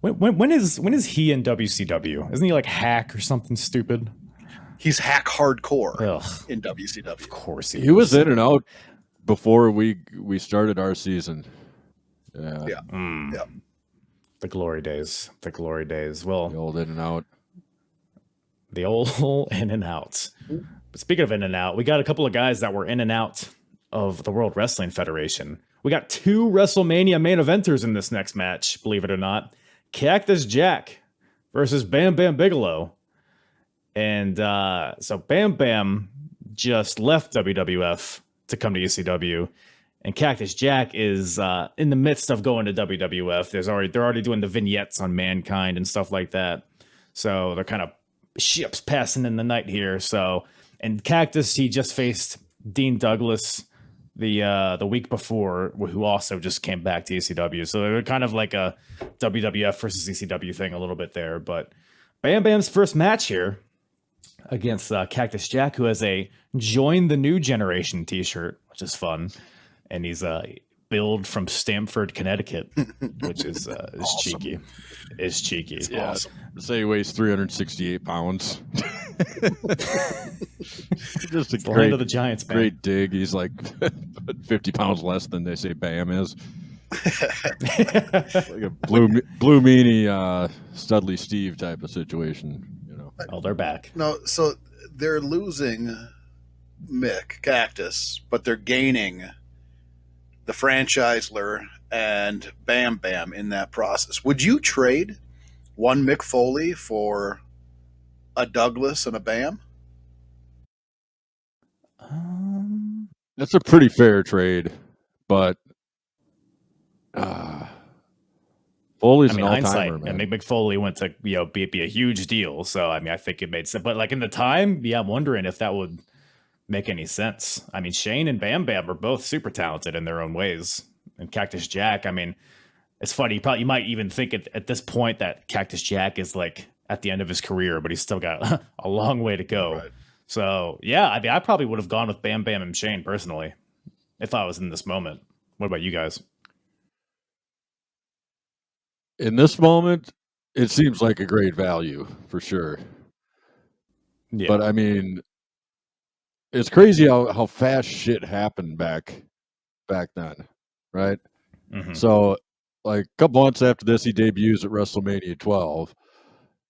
When is he in WCW? Isn't he like Hack or something stupid? He's Hack Hardcore in WCW. Of course he was in and out before we started our season. Yeah. The glory days. Well, the old in and out. The old in and out. But speaking of in and out, we got a couple of guys that were in and out of the World Wrestling Federation. We got 2 WrestleMania main eventers in this next match, believe it or not. Cactus Jack versus Bam Bam Bigelow. And so Bam Bam just left WWF to come to ECW. And Cactus Jack is in the midst of going to WWF. They're already doing the vignettes on Mankind and stuff like that. So they're kind of ships passing in the night here. So, and Cactus, he just faced Dean Douglas the week before, who also just came back to ECW. So they're kind of like a WWF versus ECW thing a little bit there. But Bam Bam's first match here against Cactus Jack, who has a Join the New Generation t-shirt, which is fun. And he's billed from Stamford, Connecticut, which is awesome. cheeky. It's cheeky. It's Yeah, awesome. Say he weighs 368 pounds. Just a It's the land of the Giants, man. great dig. He's like 50 pounds less than they say Bam is. Like a blue meanie Studley Steve type of situation, you know. Oh, they're back. No, so they're losing Mick Cactus, but they're gaining the franchiser and Bam Bam in that process. Would you trade one Mick Foley for a Douglas and a Bam? That's a pretty fair trade, but Foley's an all-timer, man. And Mick Foley went to be a huge deal. So I think it made sense. But like in the time, I'm wondering if that would make any sense. I mean, Shane and Bam Bam are both super talented in their own ways. And Cactus Jack, it's funny. You might even think at this point that Cactus Jack is like at the end of his career, but he's still got a long way to go. Right. So yeah, I probably would have gone with Bam Bam and Shane personally if I was in this moment. What about you guys? In this moment, it seems like a great value for sure. Yeah. But I mean, it's crazy how fast shit happened back then, right? Mm-hmm. So, like a couple months after this, he debuts at WrestleMania 12,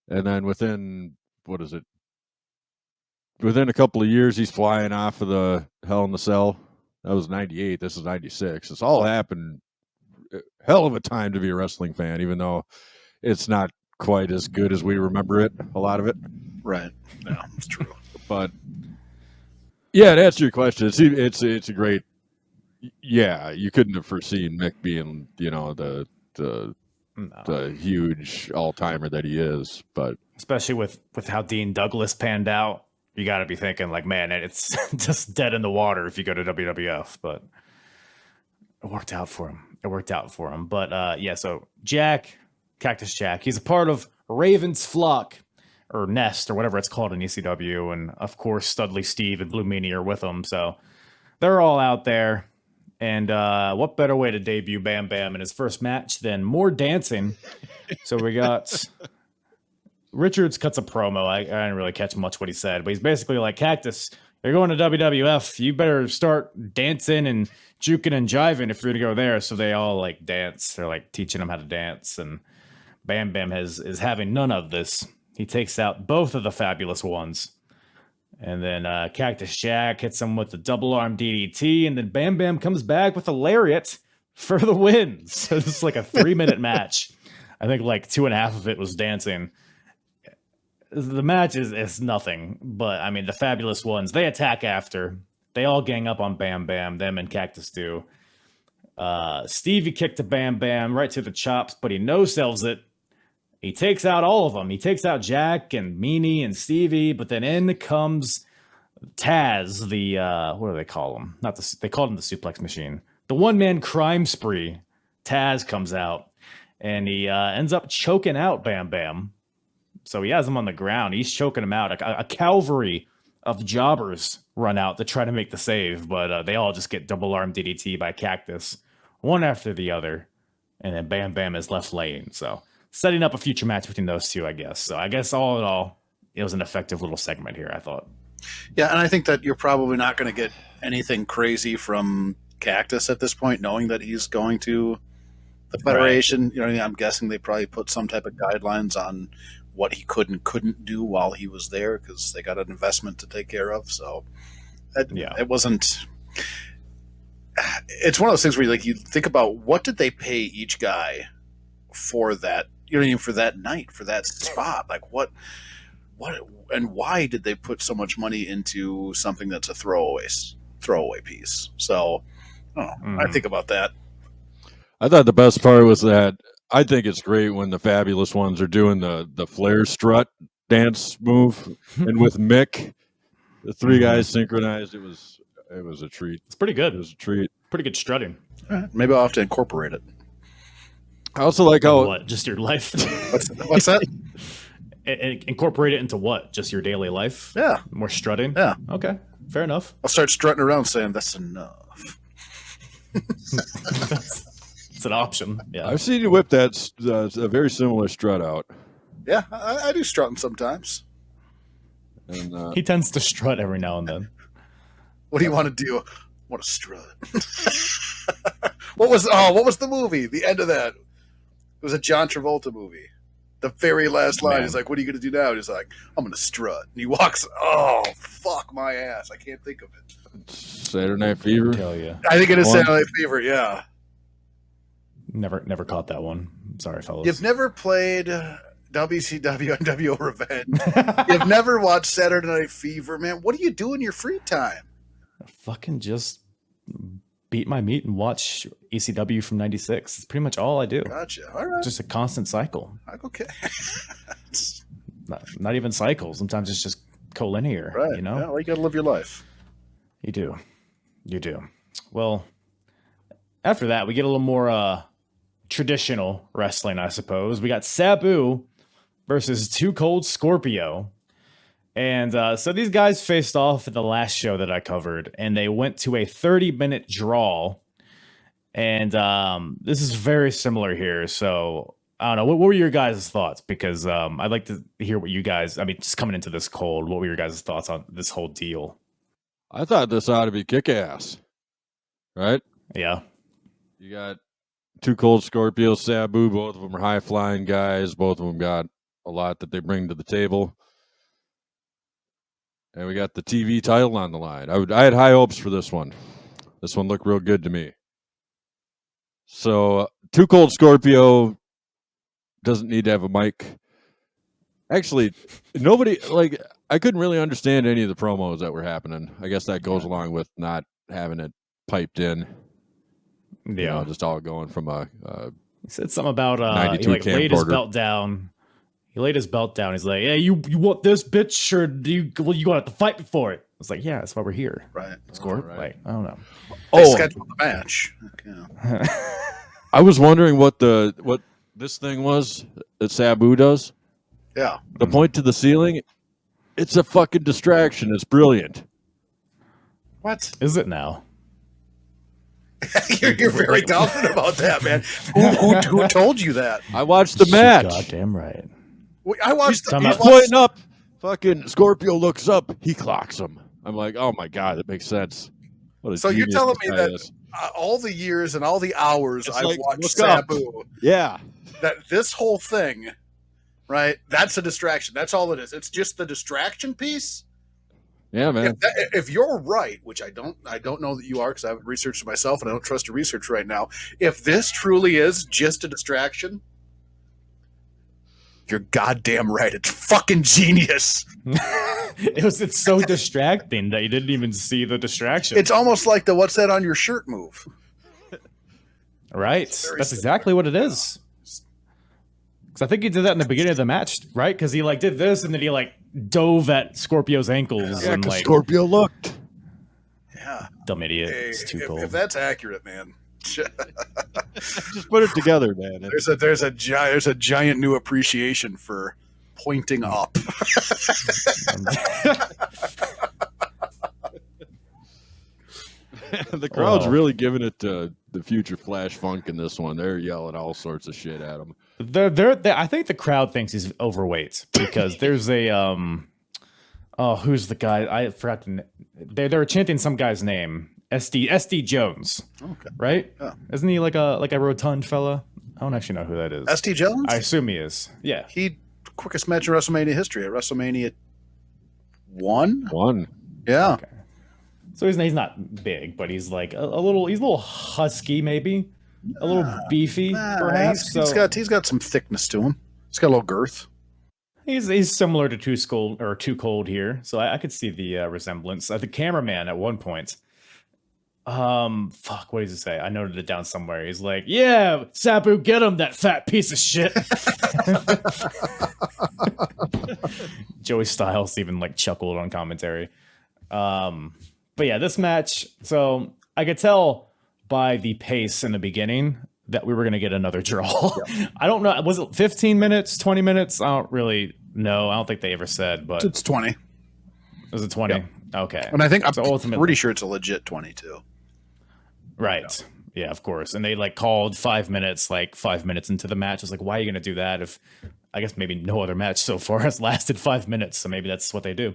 and then within within a couple of years, he's flying off of the Hell in the Cell. That was 98. This is 96. It's all happened. Hell of a time to be a wrestling fan, even though it's not quite as good as we remember it, a lot of it. Right. Yeah, it's true. But yeah, to answer your question, it's a great. Yeah, you couldn't have foreseen Mick being, the huge all timer that he is. But especially with how Dean Douglas panned out, you got to be thinking like, man, it's just dead in the water if you go to WWF. But it worked out for him. But yeah, so Cactus Jack, he's a part of Raven's flock or nest or whatever it's called in ECW, and of course Studley Steve and Blue Meanie are with him, so they're all out there. And what better way to debut Bam Bam in his first match than more dancing? So we got Richards cuts a promo. I didn't really catch much what he said, but he's basically like, Cactus, you're going to WWF. You better start dancing and juking and jiving if you're going to go there. So they all like dance. They're like teaching him how to dance. And Bam Bam is having none of this. He takes out both of the Fabulous Ones. And then Cactus Jack hits him with the double arm DDT. And then Bam Bam comes back with a lariat for the win. So this is like a 3-minute match. I think like 2.5 of it was dancing. The match is nothing. But I mean, the Fabulous Ones, they attack after. They all gang up on Bam Bam. Them and Cactus do. Stevie kicked to Bam Bam right to the chops, but he no-sells it. He takes out all of them. He takes out Jack and Meanie and Stevie, but then in comes Taz, the what do they call him? They called him the suplex machine. The one-man crime spree. Taz comes out, and he ends up choking out Bam Bam. So he has him on the ground. He's choking him out. A cavalry of jobbers run out to try to make the save, but they all just get double arm DDT by Cactus, one after the other, and then Bam Bam is left laying. So setting up a future match between those two, I guess. So I guess all in all, it was an effective little segment here, I thought. Yeah, and I think that you're probably not going to get anything crazy from Cactus at this point, knowing that he's going to the Federation. Right. You know what I mean? I'm guessing they probably put some type of guidelines on what he could and couldn't do while he was there because they got an investment to take care of. So it wasn't... It's one of those things where you think about what did they pay each guy for that, for that night, for that spot. Like what and why did they put so much money into something that's a throwaway piece? So I think about that. I thought the best part was that I think it's great when the Fabulous Ones are doing the flare strut dance move, and with Mick, the three guys synchronized. It was a treat. It's pretty good. It was a treat. Pretty good strutting. Maybe I'll have to incorporate it. I also like how what? Just your life? What's that? Incorporate it into what? Just your daily life? Yeah. More strutting? Yeah. Okay. Fair enough. I'll start strutting around saying that's enough. It's an option. Yeah. I've seen you whip that a very similar strut out. Yeah, I do strutting sometimes. And he tends to strut every now and then. What do you want to do? I want to strut. What was the movie? The end of that. It was a John Travolta movie. The very last line is like, what are you going to do now? He's like, I'm going to strut. And he walks, oh, fuck my ass. I can't think of it. Saturday Night Fever? Tell you. I think it is Saturday Night Fever, yeah. Never caught that one. Sorry, fellas. You've never played WCW and WO Revenge. You've never watched Saturday Night Fever, man. What do you do in your free time? Fucking just beat my meat and watch ECW from '96. It's pretty much all I do. Gotcha. All right. Just a constant cycle. Okay. not even cycles. Sometimes it's just collinear. Right. You know. Yeah, well, you got to live your life. You do. Well, after that, we get a little more traditional wrestling, I suppose. We got Sabu versus Too Cold Scorpio. And so these guys faced off at the last show that I covered, and they went to a 30-minute draw. And this is very similar here. So I don't know. What were your guys' thoughts? Because I'd like to hear what you guys, just coming into this cold, what were your guys' thoughts on this whole deal? I thought this ought to be kick-ass. Right? Yeah. You got Too Cold Scorpio, Sabu. Both of them are high-flying guys. Both of them got a lot that they bring to the table. And we got the TV title on the line. I had high hopes for this one. This one looked real good to me. So, Too Cold Scorpio doesn't need to have a mic. Actually, nobody, like, I couldn't really understand any of the promos that were happening. I guess that goes along with not having it piped in. Yeah. You know, just all going from a he said something about he 92 like laid his camcorder. belt down. He laid his belt down. He's like, "Yeah, you want this, bitch, or do you? Well, you got to fight me for it." It's like, "Yeah, that's why we're here." Right. Score? Right. Like, I don't know. They scheduled the match. Yeah. I was wondering what this thing was that Sabu does. Yeah. The point to the ceiling, it's a fucking distraction. It's brilliant. What? Is it now? You're very confident about that, man. Who told you that? I watched the match. Goddamn right. I watched the. Talking He's about- pointing up. Fucking Scorpio looks up. He clocks him. I'm like, oh my god, that makes sense. What a So you're genius telling this me guy that is. all the years and all the hours It's I've like, watched look up. Sabu, Yeah. that this whole thing, right? That's a distraction. That's all it is. It's just the distraction piece. Yeah, man. If you're right, which I don't know that you are because I haven't researched it myself and I don't trust your research right now. If this truly is just a distraction, you're goddamn right. It's fucking genius. It's so distracting that you didn't even see the distraction. It's almost like the "what's that on your shirt" move. Right. That's exactly what it is. Because I think he did that in the beginning of the match, right? Because he like did this and then he like dove at Scorpio's ankles Yeah, and because like Scorpio looked. Yeah. dumb idiot. Hey, It's too if cold. that's accurate, man. Just put it together, man. There's a giant new appreciation for pointing up. The crowd's Oh. really giving it to the future Flash Funk in this one. They're yelling all sorts of shit at him. I think the crowd thinks he's overweight because there's a who's the guy? I forgot they were chanting some guy's name. SD Jones. Okay. Right? Yeah. Isn't he like a rotund fella? I don't actually know who that is. ST Jones? I assume he is. Yeah. He quickest match in WrestleMania history at WrestleMania 1? One. Yeah. Okay. So he's not big, but he's like a little husky maybe. A little beefy, perhaps. He's got some thickness to him. He's got a little girth. He's similar to Too Cold here, so I could see the resemblance. The cameraman at one point. Fuck, what does he say? I noted it down somewhere. He's like, "Yeah, Sabu, get him, that fat piece of shit." Joey Styles even like chuckled on commentary. But yeah, this match. So I could tell by the pace in the beginning that we were going to get another draw. I don't know. Was it 15 minutes, 20 minutes? I don't really know. I don't think they ever said, but It's 20. was it 20? Yep. Okay. And I think So I'm ultimately- pretty sure it's a legit 22. Right. Yeah, of course. And they like called 5 minutes, like 5 minutes into the match. I was like, why are you going to do that if I guess maybe no other match so far has lasted 5 minutes. So maybe that's what they do.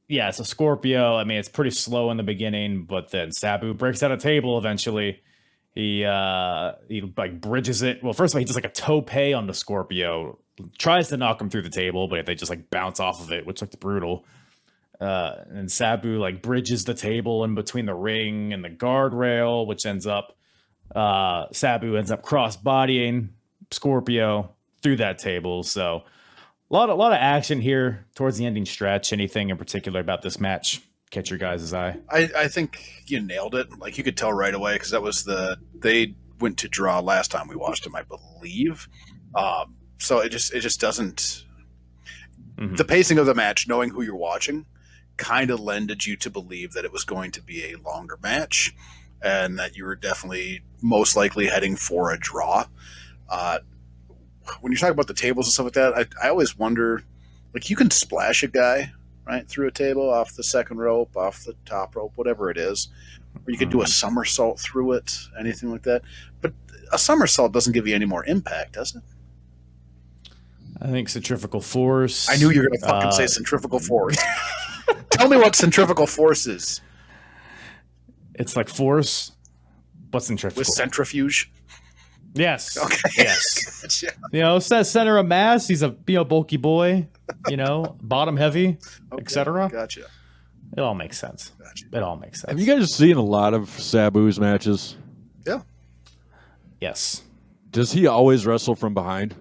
Yeah, so Scorpio, I mean, it's pretty slow in the beginning, but then Sabu breaks out a table eventually. He like bridges it. Well, first of all, he does like a tope on the Scorpio, tries to knock him through the table, but they just like bounce off of it, which looked brutal. And Sabu like bridges the table in between the ring and the guardrail, which ends up Sabu ends up cross-bodying Scorpio through that table. So a lot of action here towards the ending stretch. Anything in particular about this match catch your guys' eye? I think you nailed it. Like you could tell right away because that was they went to draw last time we watched them, I believe. So it just doesn't. Mhm. The pacing of the match, knowing who you're watching, kind of lended you to believe that it was going to be a longer match, and that you were definitely most likely heading for a draw. When you're talking about the tables and stuff like that, I always wonder, like you can splash a guy right through a table off the second rope, off the top rope, whatever it is, or you could do a somersault through it, anything like that. But a somersault doesn't give you any more impact, does it? I think centrifugal force. I knew you were going to fucking say centrifugal force. Tell me what centrifugal force is. It's like force. What's centrifugal? With centrifuge. Yes. Okay. Yes. Gotcha. You know, says center of mass. He's a bulky boy. You know, bottom heavy, Okay. etc. Gotcha. It all makes sense. Gotcha. It all makes sense. Have you guys seen a lot of Sabu's matches? Yeah. Yes. Does he always wrestle from behind?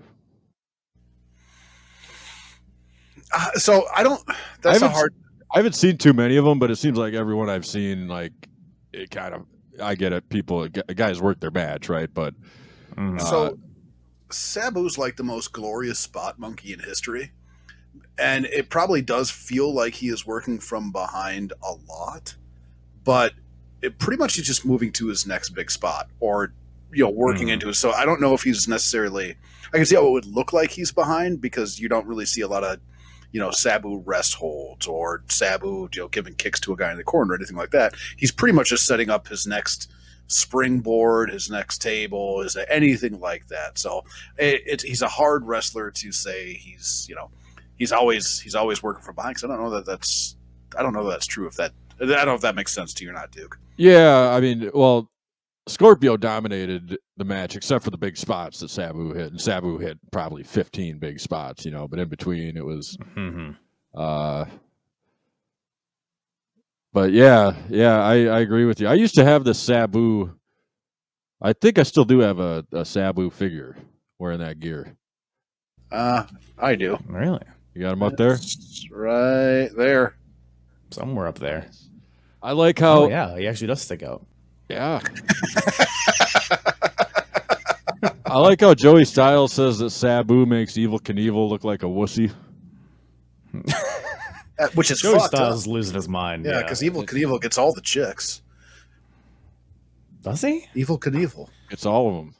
So I don't. That's a hard. I haven't seen too many of them, but it seems like everyone I've seen, like, it kind of. I get it. People, guys work their match, right? But So Sabu's like the most glorious spot monkey in history. And it probably does feel like he is working from behind a lot, but it pretty much is just moving to his next big spot or, working into it. So I don't know if he's necessarily, I can see how it would look like he's behind because you don't really see a lot of, Sabu rest holds or Sabu, giving kicks to a guy in the corner or anything like that. He's pretty much just setting up his next springboard, his next table, is anything like that. So he's a hard wrestler to say he's always working from behind. Because I don't know that's true. I don't know if that makes sense to you or not, Duke. yeah, I mean, well, Scorpio dominated the match except for the big spots that Sabu hit, and Sabu hit probably 15 big spots, but in between it was. But yeah, I agree with you. I used to have the Sabu. I think I still do have a Sabu figure wearing that gear. I do. Really? You got him up there? It's right there. Somewhere up there. I like how. Oh, yeah. He actually does stick out. Yeah. I like how Joey Styles says that Sabu makes Evil Knievel look like a wussy. Which is Joey fucked Styles up. is losing his mind. Yeah, because Evil Knievel gets all the chicks. Does he? Evil Knievel. It's all of them.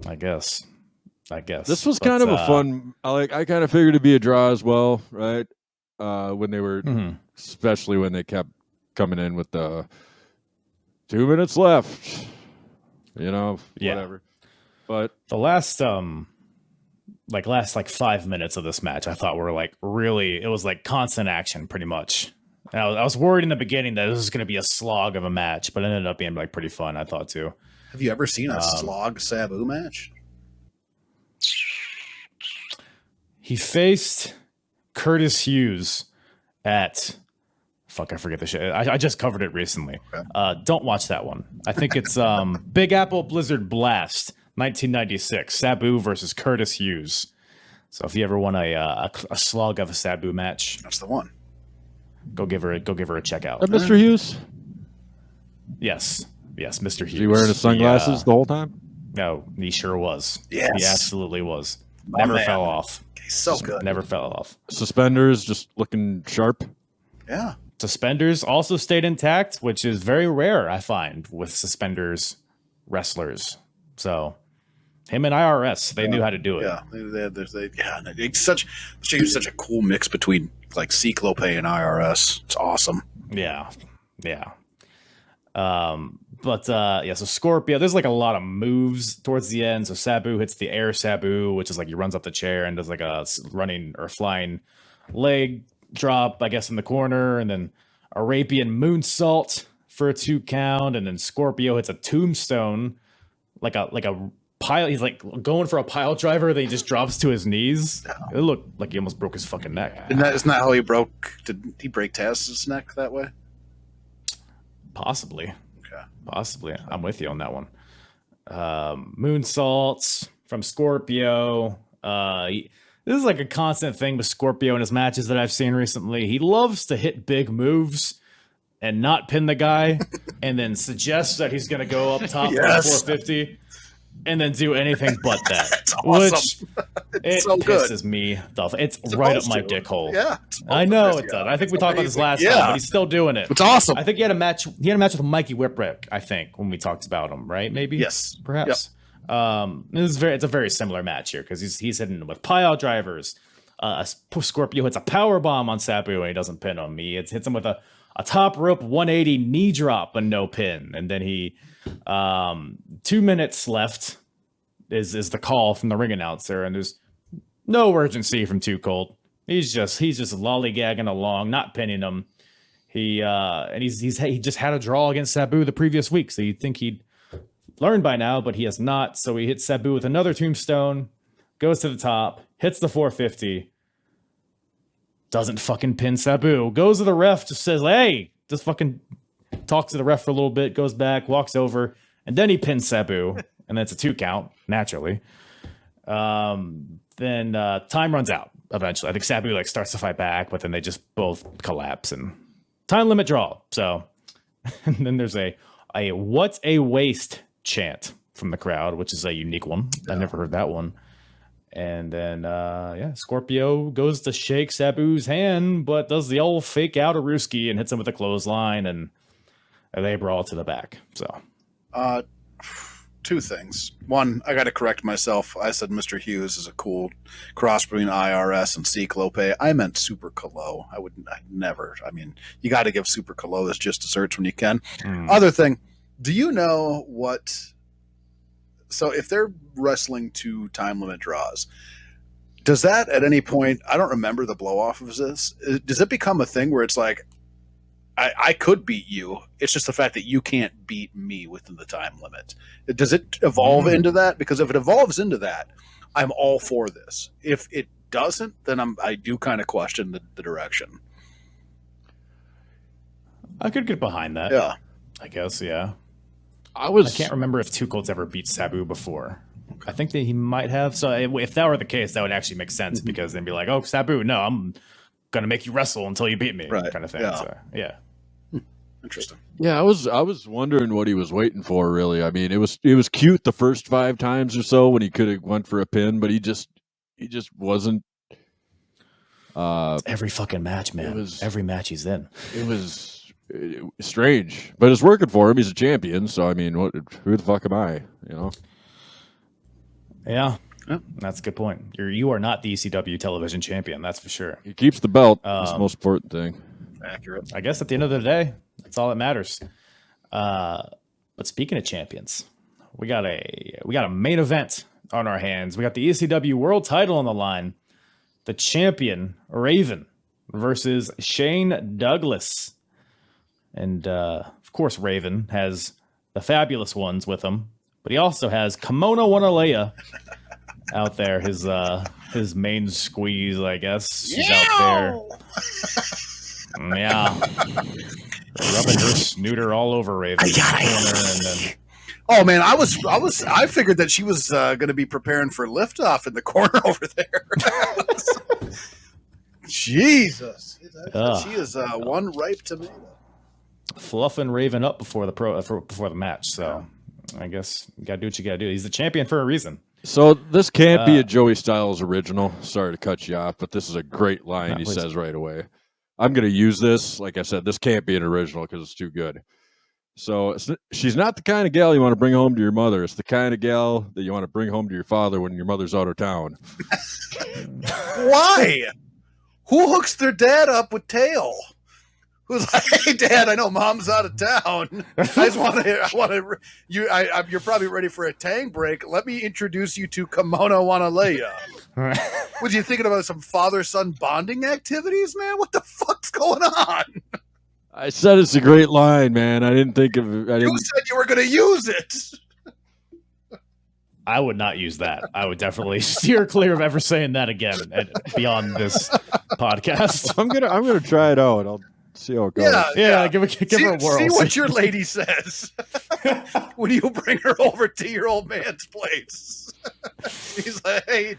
I guess. This was kind of a fun. I kind of figured it'd be a draw as well, right? When they were, especially when they kept coming in with the 2 minutes left, whatever. But the last 5 minutes of this match, I thought were it was like constant action pretty much. And I was worried in the beginning that this was going to be a slog of a match, but it ended up being pretty fun, I thought too. Have you ever seen a slog Sabu match? He faced Curtis Hughes at I forget the shit. I just covered it recently. Okay. Don't watch that one. I think it's Big Apple Blizzard Blast 1996, Sabu versus Curtis Hughes. So if you ever want a slog of a Sabu match, that's the one. Go give her a check out. Mr. Hughes? Yes, Mr. Hughes. Was he wearing his sunglasses the whole time? No, he sure was. Yes. He absolutely was. Never fell off. He's so good. Never fell off. Suspenders just looking sharp. Yeah. Suspenders also stayed intact, which is very rare, I find, with suspenders wrestlers. So him and IRS, they knew how to do it. Yeah, it's such a cool mix between Cyclope and IRS. It's awesome. Yeah. So Scorpio, there's a lot of moves towards the end. So Sabu hits the air Sabu, which is he runs up the chair and does a running or flying leg drop, I guess, in the corner, and then Arabian moonsault for a 2 count, and then Scorpio hits a tombstone, like a pile. He's going for a pile driver, then he just drops to his knees. It looked like he almost broke his fucking neck. Isn't that how he broke? Did he break Taz's neck that way? Possibly. Okay. Possibly. I'm with you on that one. Moonsaults from Scorpio. This is a constant thing with Scorpio in his matches that I've seen recently. He loves to hit big moves and not pin the guy and then suggests that he's going to go up top for 450 and then do anything but that. That's awesome. It so pisses me off. It's right up my dick hole. Yeah. I know it does. I think we talked about this last time, but he's still doing it. It's awesome. I think he had a match with Mikey Whipwreck, I think, when we talked about him, right? Maybe? Yes. Perhaps. Yep. It's a very similar match here because he's hitting with pile drivers. Scorpio hits a power bomb on Sabu and he doesn't pin him. He hits him with a top rope 180 knee drop and no pin. And then he 2 minutes left is the call from the ring announcer, and there's no urgency from Too Cold. He's just lollygagging along, not pinning him. He just had a draw against Sabu the previous week, so you'd think he'd learned by now, but he has not. So he hits Sabu with another tombstone, goes to the top, hits the 450, doesn't fucking pin Sabu, goes to the ref, just says, hey, just fucking talks to the ref for a little bit, goes back, walks over, and then he pins Sabu, and that's a 2 count, naturally. Then time runs out eventually. I think Sabu like starts to fight back, but then they just both collapse and time limit draw. So and then there's a what a waste chant from the crowd, which is a unique one. I never heard that one. And then Scorpio goes to shake Sabu's hand, but does the old fake out of Ruski and hits him with a clothesline, and they brawl to the back. So 2 things. One, I got to correct myself. I said Mr. Hughes is a cool cross between IRS and Cyclope. I meant Super Calo. I never. I mean, you got to give Super Calo this just desserts when you can. Other thing, do you know what? So if they're wrestling 2 time limit draws, does that at any point? I don't remember the blow off of this. Does it become a thing where it's like, I could beat you. It's just the fact that you can't beat me within the time limit. Does it evolve into that? Because if it evolves into that, I'm all for this. If it doesn't, then I do kind of question the direction. I could get behind that. Yeah. I guess, yeah. I can't remember if Two Colts ever beat Sabu before. I think that he might have. So if that were the case, that would actually make sense because they'd be like, oh, Sabu, no, I'm going to make you wrestle until you beat me, right. kind of thing. Yeah. So, yeah. Interesting. Yeah, I was wondering what he was waiting for. Really, I mean, it was cute the first 5 times or so when he could have went for a pin, but he just wasn't. Every fucking match, man. Every match he's in. It was strange, but it's working for him. He's a champion, so I mean, who the fuck am I? You know? Yeah, that's a good point. You are not the ECW television champion, that's for sure. He keeps the belt. That's the most important thing. Accurate. I guess at the end of the day, that's all that matters. But speaking of champions, we got a main event on our hands. We got the ECW world title on the line. The champion, Raven, versus Shane Douglas. And of course, Raven has the fabulous ones with him, but he also has Kimono Wanalea out there. His main squeeze, I guess. She's out there. Yeah. Rubbing her snooter all over Raven's corner, and then. Oh man, I figured that she was going to be preparing for liftoff in the corner over there. Jesus, she is one ripe tomato. Fluffing Raven up before the match. So I guess you gotta do what you gotta do. He's the champion for a reason. So this can't be a Joey Styles original. Sorry to cut you off, but this is a great line he says right away. I'm going to use this. Like I said, this can't be an original because it's too good. So she's not the kind of gal you want to bring home to your mother. It's the kind of gal that you want to bring home to your father when your mother's out of town. Why? Who hooks their dad up with tail? Who's like, hey, Dad, I know Mom's out of town. You're probably ready for a tang break. Let me introduce you to Kimono Wanalea. Was you thinking about some father-son bonding activities, man? What the fuck's going on? I said it's a great line, man. You said you were going to use it. I would not use that. I would definitely steer clear of ever saying that again beyond this podcast. I'm gonna try it out. I'll see how it goes. Yeah. Give her a whirl. See what your lady says when you bring her over to your old man's place. He's like, hey.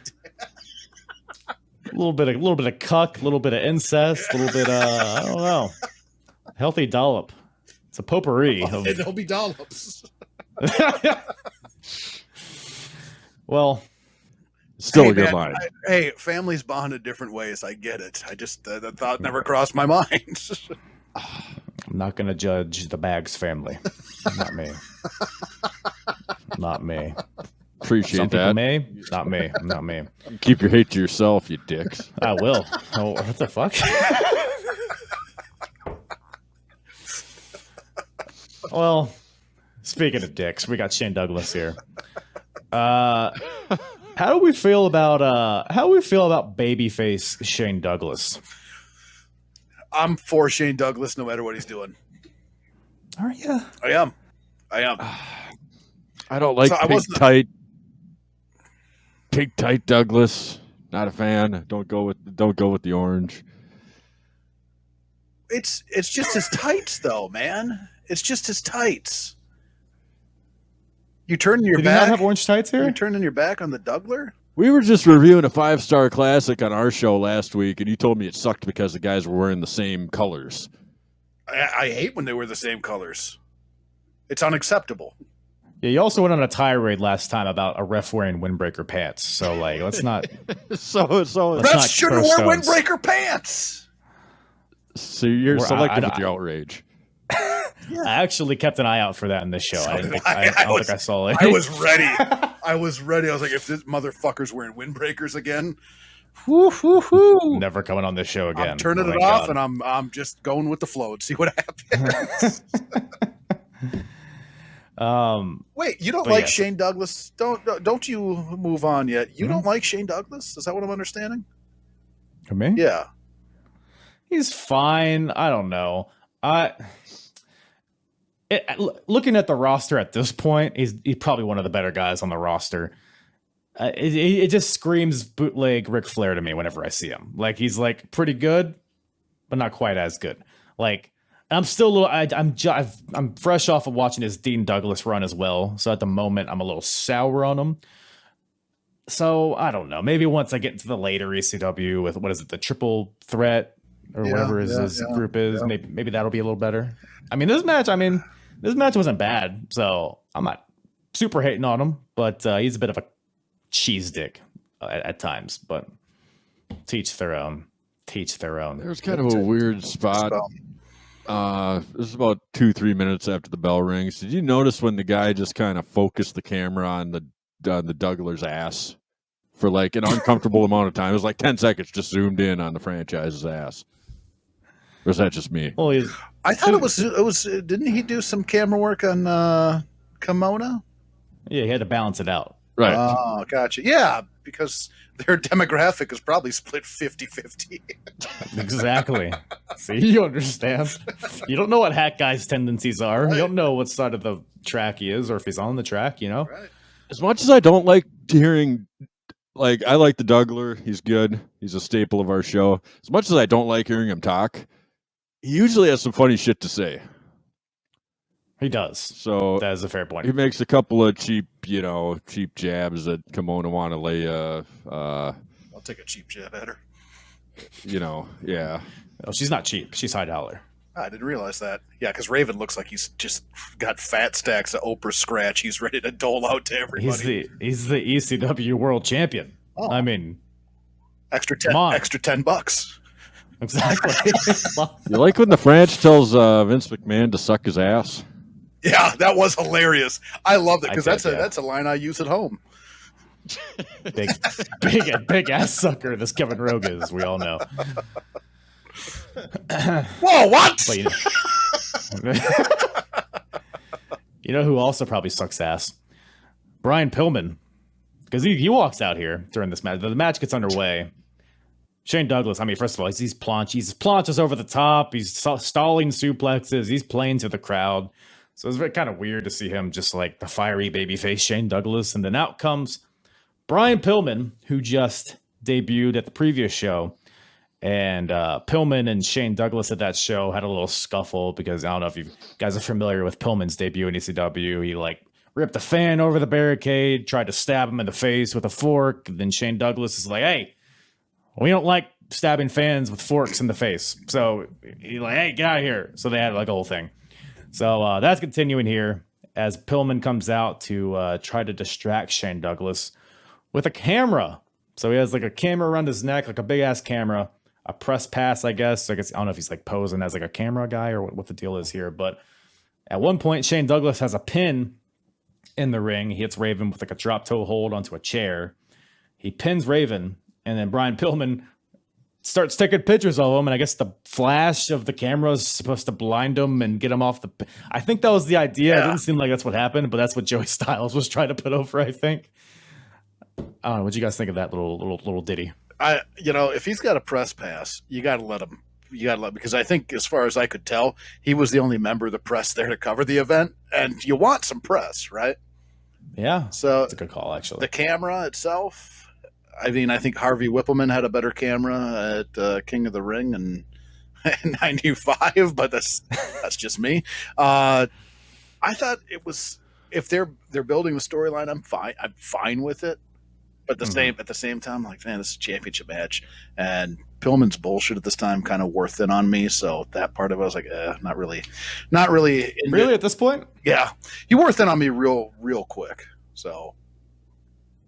A little bit of cuck, a little bit of incest, a little bit I don't know. Healthy dollop. It's a potpourri. There'll be dollops. Well, still a good line. Hey, families bond in different ways. I get it. I just that thought never crossed my mind. I'm not going to judge the Bags family. Not me. Not me. Appreciate Some that. May. Not me. Not me. Keep your hate to yourself, you dicks. I will. Oh, what the fuck? Well, speaking of dicks, we got Shane Douglas here. How do we feel about babyface Shane Douglas? I'm for Shane Douglas no matter what he's doing. Are you? I am. I don't like So I wasn't- Pig tight Douglas. Not a fan. Don't go with the orange. It's just his tights, though, man. It's just his tights. You turn your Did back. he not have orange tights here? You're turning your back on the Dougler. We were just reviewing a 5-star classic on our show last week, and you told me it sucked because the guys were wearing the same colors. I hate when they wear the same colors. It's unacceptable. Yeah, you also went on a tirade last time about a ref wearing windbreaker pants. So, like, let's not. So Let's not Refs shouldn't throw wear stones. windbreaker pants. you're Well, selective I- with your outrage. I actually kept an eye out for that in this show. So I didn't did think, I. I don't think I saw it. I was ready. I was like, if this motherfucker's wearing windbreakers again, whoo, whoo, whoo. Never coming on this show again. I'm turning Oh it my off, God. and I'm just going with the flow and see what happens. Wait, you don't But like yes. Shane Douglas? Don't you move on yet? You Hmm? don't like Shane Douglas? Is that what I'm understanding? For me? Yeah. He's fine. I don't know. Looking at the roster at this point, he's probably one of the better guys on the roster. It just screams bootleg Ric Flair to me whenever I see him. Like, he's like pretty good, but not quite as good. Like, I'm still a little. I'm fresh off of watching his Dean Douglas run as well. So at the moment, I'm a little sour on him. So I don't know. Maybe once I get into the later ECW with what is it, the Triple Threat or Yeah, whatever his group is, maybe that'll be a little better. This match wasn't bad. So I'm not super hating on him, but he's a bit of a cheese dick at times. But teach their own. There's kind of a weird spot. This is about 2-3 minutes after the bell rings. Did you notice when the guy just kind of focused the camera on the Dougler's ass for like an uncomfortable amount of time? It was like 10 seconds, just zoomed in on the franchise's ass. Or is that just me? Well, I thought it was. Didn't he do some camera work on Kimona? yeah, he had to balance it out. Right. Oh, gotcha. Yeah, because their demographic is probably split 50-50. Exactly. See, you understand. You don't know what hat guy's tendencies are. You don't know what side of the track he is, or if he's on the track. You know. Right. As much as I don't like hearing, like, I like the Dougler. He's good. He's a staple of our show. As much as I don't like hearing him talk, he usually has some funny shit to say. He does. So That is a fair point. he makes a couple of cheap jabs that Kimona want to lay. I'll take a cheap jab at her. Yeah. Oh, she's not cheap. She's high dollar. I didn't realize that. Yeah, because Raven looks like he's just got fat stacks of Oprah scratch. He's ready to dole out to everybody. He's the ECW world champion. Oh. I mean, extra Come on. $10. exactly. You like when the French tells Vince McMahon to suck his ass? Yeah, that was hilarious. I love it because I did, that's a line I use at home. big ass sucker. This Kevin Rogue is. We all know. Whoa, what? But you know who also probably sucks ass? Brian Pillman, because he walks out here during this match. The match gets underway. Shane Douglas, I mean, first of all, he's planches over the top. He's stalling suplexes. He's playing to the crowd. So it's very kind of weird to see him just like the fiery babyface Shane Douglas. And then out comes Brian Pillman, who just debuted at the previous show. And Pillman and Shane Douglas at that show had a little scuffle because I don't know if you guys are familiar with Pillman's debut in ECW. He like ripped a fan over the barricade, tried to stab him in the face with a fork. Then Shane Douglas is like, hey, we don't like stabbing fans with forks in the face. So he's like, hey, get out of here. So they had like a whole thing. So that's continuing here as Pillman comes out to try to distract Shane Douglas with a camera. So he has like a camera around his neck, like a big ass camera, a press pass, I guess. I don't know if he's like posing as like a camera guy or what the deal is here. But at one point, Shane Douglas has a pin in the ring. He hits Raven with like a drop toe hold onto a chair. He pins Raven, and then Brian Pillman starts taking pictures of him, and I guess the flash of the camera is supposed to blind him and get him off the. I think that was the idea. It didn't seem like that's what happened, but that's what Joey Styles was trying to put over. I think. I don't know. What you guys think of that little ditty? If he's got a press pass, you got to let him. Because I think, as far as I could tell, he was the only member of the press there to cover the event, and you want some press, right? Yeah. So That's a good call, actually. the camera itself, I mean, I think Harvey Whippleman had a better camera at King of the Ring in '95, but that's just me. I thought it was, if they're building the storyline, I'm fine with it. But at the same time, like, man, this is a championship match, and Pillman's bullshit at this time kind of wore thin on me. So that part of it, I was like, not really. Really, at this point? Yeah, he wore thin on me real quick. So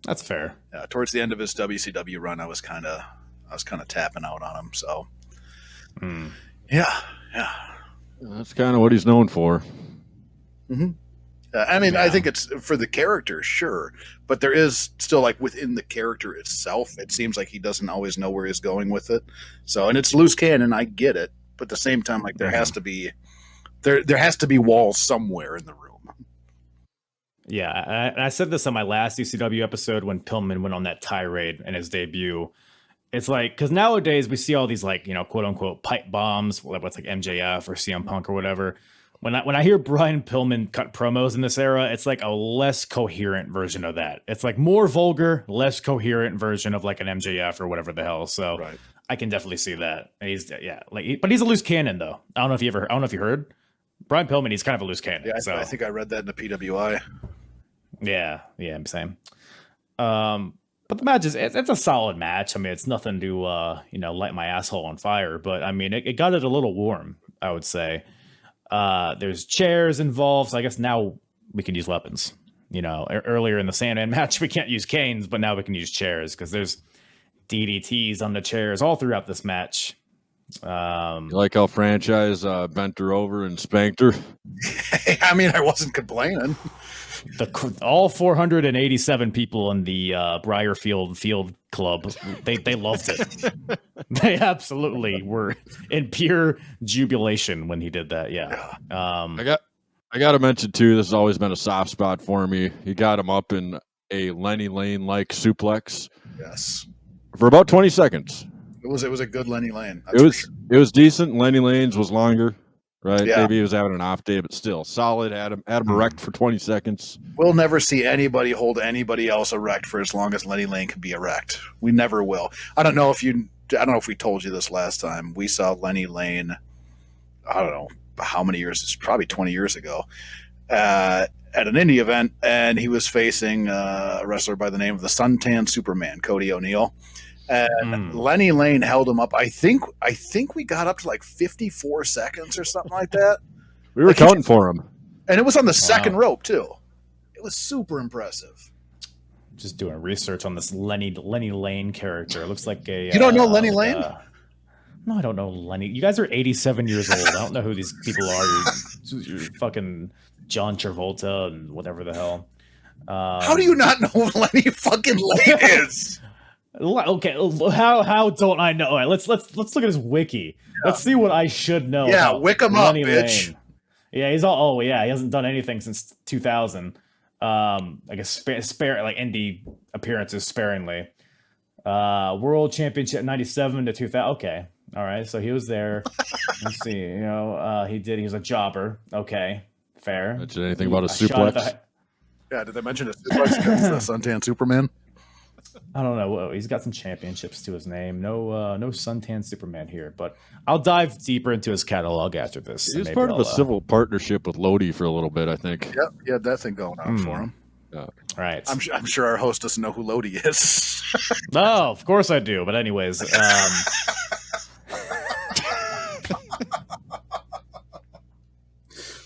That's fair. towards the end of his WCW run, I was kind of tapping out on him. So yeah. That's kind of what he's known for. I mean, I think it's for the character, sure, but there is still, like, within the character itself, it seems like he doesn't always know where he's going with it. So, and it's loose cannon, I get it, but at the same time, like, there has to be walls somewhere in the room. Yeah, I said this on my last ECW episode when Pillman went on that tirade in his debut. It's like, because nowadays we see all these, like, you know, quote unquote pipe bombs, what's like MJF or CM Punk or whatever. When I hear Brian Pillman cut promos in this era, it's like a less coherent version of that. It's like more vulgar, less coherent version of like an MJF or whatever the hell. So Right. I can definitely see that. And but he's a loose cannon though. I don't know if you heard Brian Pillman. He's kind of a loose cannon. Yeah, so I think I read that in the PWI. yeah, I'm saying. But the match it's a solid match. I mean, it's nothing to light my asshole on fire, but I mean, it got it a little warm, I would say. There's chairs involved, so I guess now we can use weapons. You know, earlier in the Sandman match, we can't use canes, but now we can use chairs because there's DDTs on the chairs all throughout this match. You like how Franchise bent her over and spanked her? I mean, I wasn't complaining. All 487 people in the Briarfield Field Club, they loved it. They absolutely were in pure jubilation when he did that. Yeah. I got to mention too. This has always been a soft spot for me. He got him up in a Lenny Lane like suplex. Yes, for about 20 seconds. It was a good Lenny Lane. It was decent. Lenny Lane's was longer. Right, yeah. Maybe he was having an off day, but still solid. Had him erect for 20 seconds. We'll never see anybody hold anybody else erect for as long as Lenny Lane can be erect. We never will. I don't know if we told you this last time. We saw Lenny Lane, I don't know how many years. It's probably 20 years ago, at an indie event, and he was facing a wrestler by the name of the Suntan Superman, Cody O'Neill. And Lenny Lane held him up. I think we got up to like 54 seconds or something like that. We were counting for him. And it was on the second rope, too. It was super impressive. Just doing research on this Lenny Lane character. It looks like a... You don't know Lenny Lane? No, I don't know Lenny. You guys are 87 years old. I don't know who these people are. You're fucking John Travolta and whatever the hell. How do you not know who Lenny fucking Lane is? Okay, how don't I know? All right, let's look at his wiki. Yeah. Let's see what I should know. Yeah, wick him up, bitch. Lane. Yeah, he's all. Oh yeah, he hasn't done anything since 2000. I guess spare like indie appearances sparingly. World Championship 97 to 2000. Okay, all right. So he was there. Let's see. You know, he was a jobber. Okay, fair. Mention anything about a suplex? Yeah, did they mention a suplex against the Suntan Superman? I don't know. He's got some championships to his name. No Suntan Superman here, but I'll dive deeper into his catalog after this. He was part of a civil partnership with Lodi for a little bit, I think. Yep, he had that thing going on for him. Yeah. Right. I'm sure our host doesn't know who Lodi is. No, of course I do. But anyways,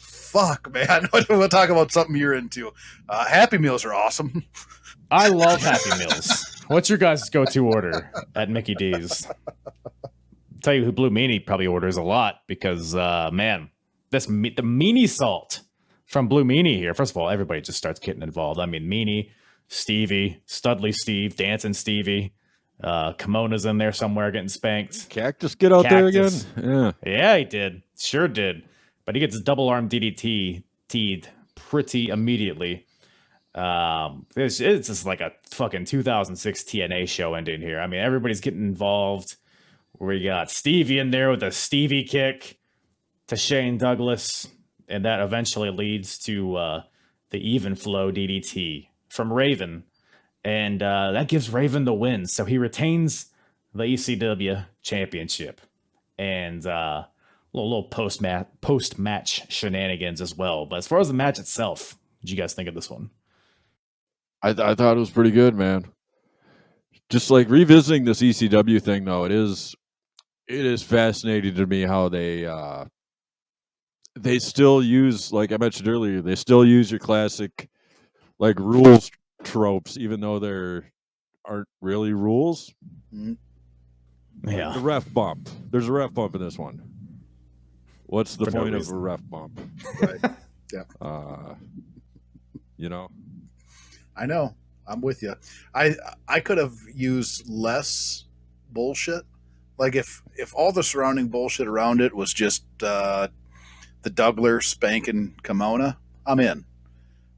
fuck, man. We'll talk about something you're into. Happy Meals are awesome. I love Happy Meals. What's your guys' go-to order at Mickey D's? Tell you who Blue Meanie probably orders a lot because, man, the meanie salt from Blue Meanie here. First of all, everybody just starts getting involved. I mean, Meanie, Stevie, Studley Steve, Dancing Stevie, Kimona's in there somewhere getting spanked. Cactus get out there again? Yeah, he did. Sure did. But he gets double arm DDT'd pretty immediately. It's just like a fucking 2006 TNA show ending here. I mean, everybody's getting involved. We got Stevie in there with a Stevie kick to Shane Douglas, and that eventually leads to the even flow DDT from Raven. And that gives Raven the win. So he retains the ECW championship. And little post-match shenanigans as well. But as far as the match itself, what did you guys think of this one? I thought it was pretty good, man. Just like revisiting this ECW thing, though, it is fascinating to me how they still use, like I mentioned earlier, they still use your classic like rules tropes, even though there aren't really rules. Yeah, the ref bump. There's a ref bump in this one. What's the point of a ref bump? Right. Yeah. You know. I know. I'm with you. I could have used less bullshit. Like if all the surrounding bullshit around it was just the Dougler spanking Kimona, I'm in.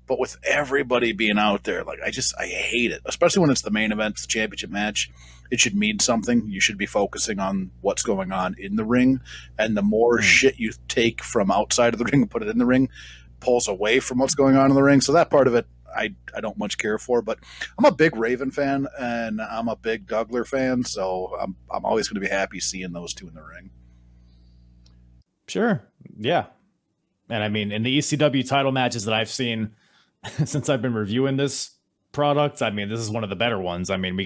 But with everybody being out there, like I hate it. Especially when it's the main event, the championship match. It should mean something. You should be focusing on what's going on in the ring. And the more shit you take from outside of the ring and put it in the ring, pulls away from what's going on in the ring. So that part of it, I don't much care for. But I'm a big Raven fan, and I'm a big Dougler fan. So I'm always going to be happy seeing those two in the ring. Sure. Yeah. And I mean, in the ECW title matches that I've seen since I've been reviewing this product, I mean, this is one of the better ones. I mean,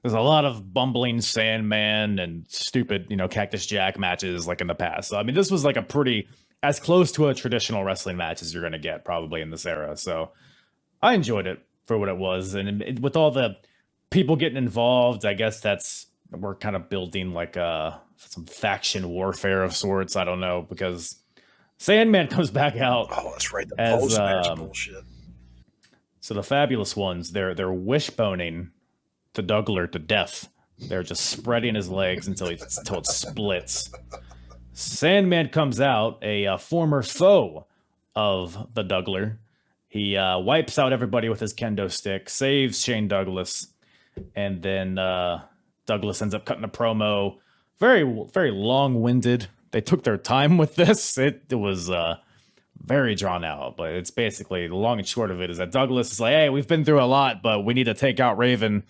there's a lot of bumbling Sandman and stupid, Cactus Jack matches like in the past. So, I mean, this was like a pretty, as close to a traditional wrestling match as you're going to get probably in this era. So I enjoyed it for what it was. And with all the people getting involved, I guess we're kind of building like some faction warfare of sorts. I don't know, because Sandman comes back out. Oh, that's right. The post-match bullshit. So the Fabulous Ones, they're wishboning the Dougler to death. They're just spreading his legs until it splits. Sandman comes out, a former foe of the Dougler. He wipes out everybody with his kendo stick, saves Shane Douglas, and then Douglas ends up cutting a promo. Very, very long-winded. They took their time with this. It was very drawn out, but it's basically the long and short of it is that Douglas is like, hey, we've been through a lot, but we need to take out Raven.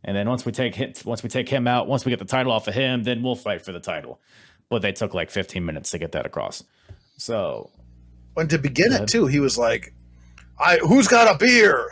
And then once we take him out, once we get the title off of him, then we'll fight for the title. But they took like 15 minutes to get that across. So when to begin it too, he was like, who's got a beer?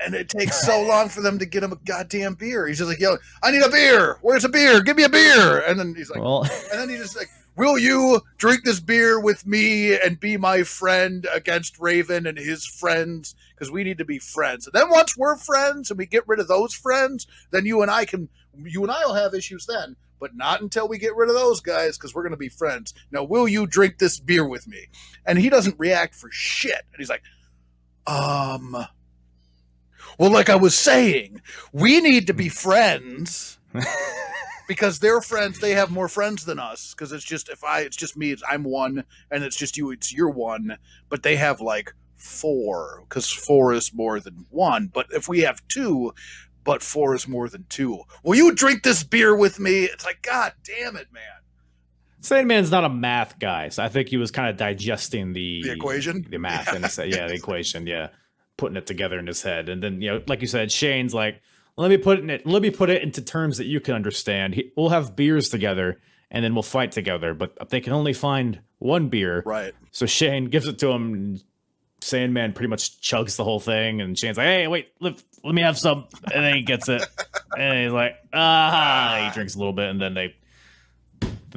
And it takes so long for them to get him a goddamn beer. He's just like, yo, I need a beer. Where's a beer? Give me a beer. And then he's like, and then he's just like, will you drink this beer with me and be my friend against Raven and his friends? Because we need to be friends. And then once we're friends and we get rid of those friends, then you and I will have issues then, but not until we get rid of those guys, because we're going to be friends. Now, will you drink this beer with me? And he doesn't react for shit. And he's like, well, like I was saying, we need to be friends. Because they're friends, they have more friends than us. Because it's just me, I'm one, and it's just you, it's your one. But they have like 4, because 4 is more than 1. But if we have 2, but 4 is more than 2, will you drink this beer with me? It's like, God damn it, man. Sandman's not a math guy, so I think he was kind of digesting the equation, the math, and the equation, putting it together in his head, and then like you said, Shane's like, let me put it into terms that you can understand. We'll have beers together, and then we'll fight together, but they can only find one beer, right? So Shane gives it to him. And Sandman pretty much chugs the whole thing, and Shane's like, hey, wait, let me have some, and then he gets it, and he's like, he drinks a little bit, and then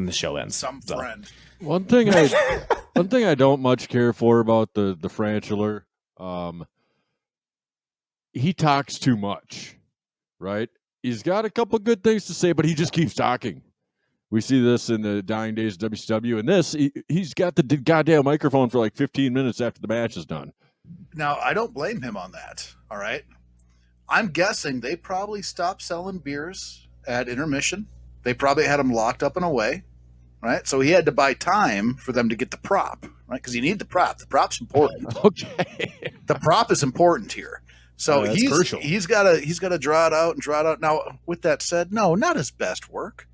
the show ends. Friend. One thing I don't much care for about the Franchular, he talks too much, right? He's got a couple good things to say, but he just keeps talking. We see this in the dying days of WCW, and this he's got the goddamn microphone for like 15 minutes after the match is done. Now, I don't blame him on that. All right, I'm guessing they probably stopped selling beers at intermission. They probably had him locked up and away, right? So he had to buy time for them to get the prop, right? Because you need the prop. The prop's important. Okay. The prop is important here. So he's crucial. He's got to draw it out. Now, with that said, no, not his best work,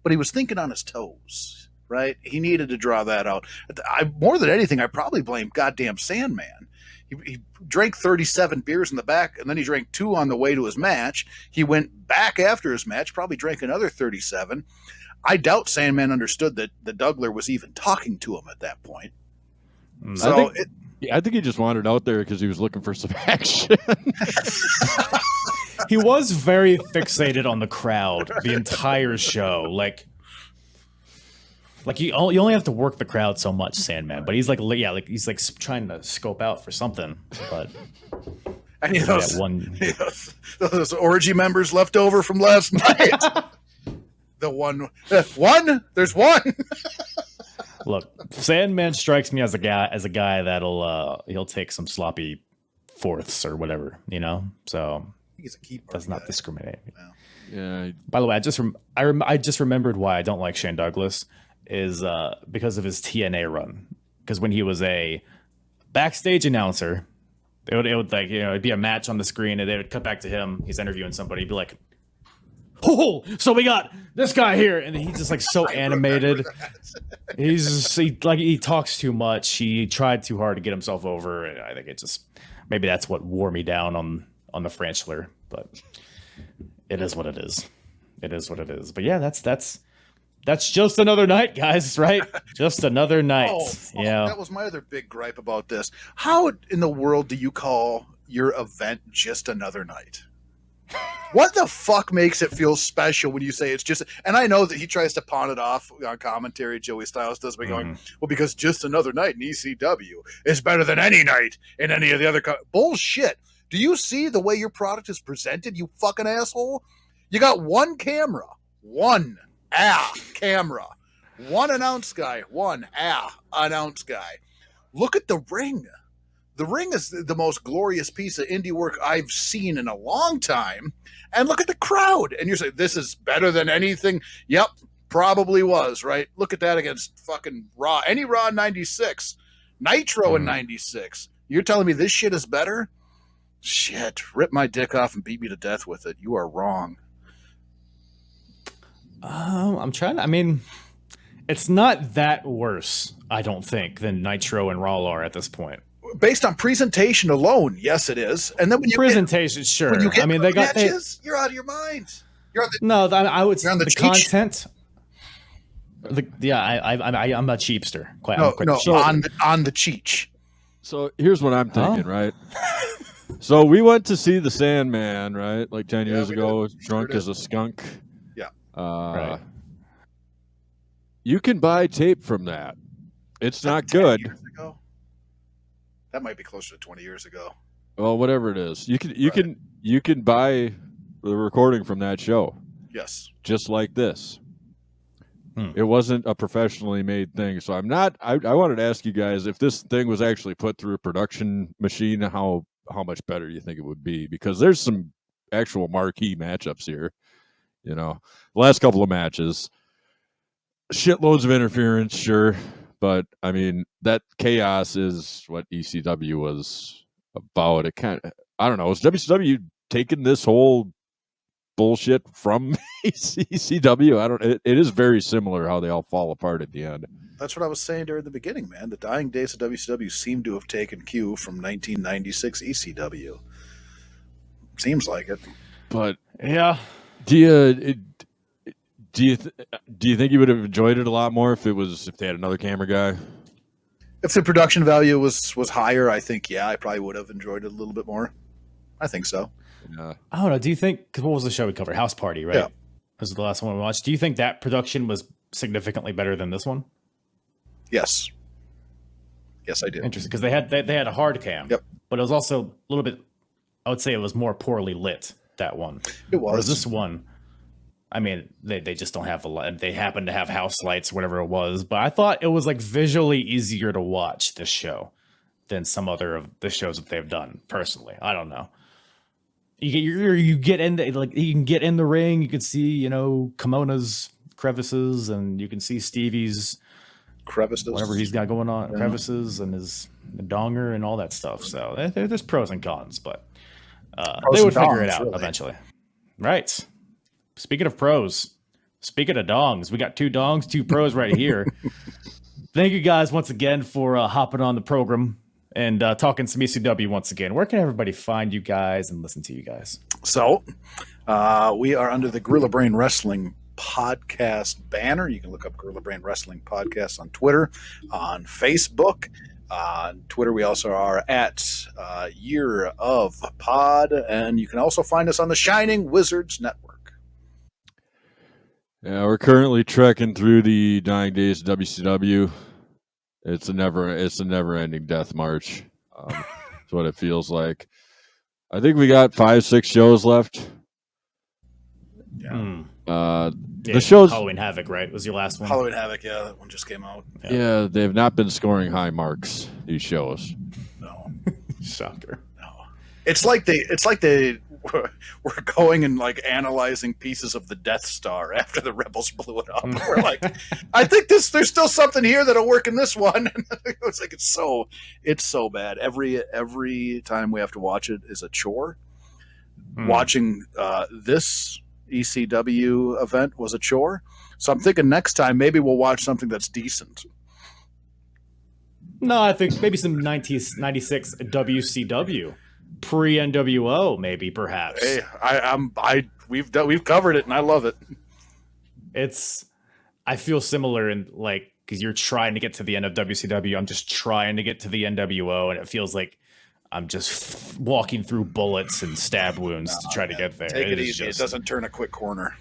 but he was thinking on his toes. right? He needed to draw that out. More than anything, I probably blame goddamn Sandman. He drank 37 beers in the back, and then he drank 2 on the way to his match. He went back after his match, probably drank another 37. I doubt Sandman understood that the Dougler was even talking to him at that point. So I think he just wandered out there because he was looking for some action. He was very fixated on the crowd the entire show. Like you only have to work the crowd so much, Sandman. But he's like trying to scope out for something. But and those orgy members left over from last night. The one, there's one. Look, Sandman strikes me as a guy that'll he'll take some sloppy fourths or whatever, you know. So He's a keeper. Does not discriminate. Yeah. By the way, I just remembered why I don't like Shane Douglas is because of his TNA run. Because when he was a backstage announcer, it would like, you know, it'd be a match on the screen and they would cut back to him. He's interviewing somebody. He'd be like, "Oh, so we got this guy here," and he's just like so animated. He talks too much. He tried too hard to get himself over, and I think it just maybe that's what wore me down on the Franchler. But it is what it is. It is what it is. But yeah, that's just another night, guys. Right? Just another night. Yeah. That was my other big gripe about this. How in the world do you call your event just another night? What the fuck makes it feel special when you say it's just? And I know that he tries to pawn it off on commentary. Joey Styles does by going, well, because just another night in ECW is better than any night in any of the other. Bullshit. Do you see the way your product is presented, you fucking asshole? You got one camera, one camera, one announce guy, one announce guy. Look at the ring. The ring is the most glorious piece of indie work I've seen in a long time. And look at the crowd. And you're saying, this is better than anything. Yep, probably was, right? Look at that against fucking Raw. Any Raw in 96. Nitro in 96. You're telling me this shit is better? Shit, rip my dick off and beat me to death with it. You are wrong. I'm trying to, I mean, it's not that worse, I don't think, than Nitro and Raw are at this point. Based on presentation alone, yes, it is. And then when you presentation, sure. When you get they got matches, you're out of your mind. You're on the, no. I would say the content. I'm a cheapster. On the cheech. So here's what I'm thinking, right? So we went to see the Sandman, right? Like 10 years ago, drunk as a skunk. Yeah. Right. You can buy tape from that. It's not good. That might be closer to 20 years ago. Well, whatever it is, you can buy the recording from that show. Yes, just like this. It wasn't a professionally made thing, so I'm not. I wanted to ask you guys if this thing was actually put through a production machine, how much better you think it would be? Because there's some actual marquee matchups here. You know, the last couple of matches, shitloads of interference, sure. But I mean, that chaos is what ECW was about. It kind of, I don't know. Is WCW taking this whole bullshit from ECW? I don't. It is very similar how they all fall apart at the end. That's what I was saying during the beginning, man. The dying days of WCW seem to have taken cue from 1996 ECW. Seems like it. But yeah, do you think you would have enjoyed it a lot more if they had another camera guy? If the production value was higher, I think I probably would have enjoyed it a little bit more. I think so. Yeah. I don't know. Do you think? Because what was the show we covered? House Party, right? Yeah. Was the last one we watched. Do you think that production was significantly better than this one? Yes. Yes, I do. Interesting, because they had a hard cam. Yep. But it was also a little bit. I would say it was more poorly lit. That one. It was. Whereas this one. I mean, they just don't have a lot. They happen to have house lights, whatever it was. But I thought it was like visually easier to watch this show than some other of the shows that they've done. Personally, I don't know. You get in like you can get in the ring. You can see Kimona's crevices, and you can see Stevie's crevices, whatever he's got going on, crevices, and his donger and all that stuff. So there's pros and cons, but they would figure it out eventually, right? Speaking of pros, Speaking of dongs, we got 2 dongs, 2 pros right here. Thank you guys once again for hopping on the program and talking some ECW once again. Where can everybody find you guys and listen to you guys? So we are under the Gorilla Brain Wrestling podcast banner. You can look up Gorilla Brain Wrestling Podcast on Twitter, on Facebook. On Twitter, we also are at Year of Pod, and you can also find us on the Shining Wizards Network. Yeah, we're currently trekking through the dying days of WCW. It's a never-ending death march. That's what it feels like. I think we got 5-6 shows left. Yeah. The shows Halloween Havoc, right? Was your last one? Halloween Havoc, yeah, that one just came out. Yeah, they've not been scoring high marks, these shows. No. Shocker. No. It's like they were going and like analyzing pieces of the Death Star after the Rebels blew it up. We're like, I think there's still something here that'll work in this one. It's like it's so bad. Every time we have to watch it is a chore. Watching this ECW event was a chore. So I'm thinking next time maybe we'll watch something that's decent. No, I think maybe some 1996 WCW, pre-NWO, maybe perhaps. Hey, we've covered it and I love it. I feel similar in like because you're trying to get to the end of WCW. I'm just trying to get to the NWO, and it feels like I'm just walking through bullets and stab wounds to try to get there. Take it easy. It doesn't turn a quick corner.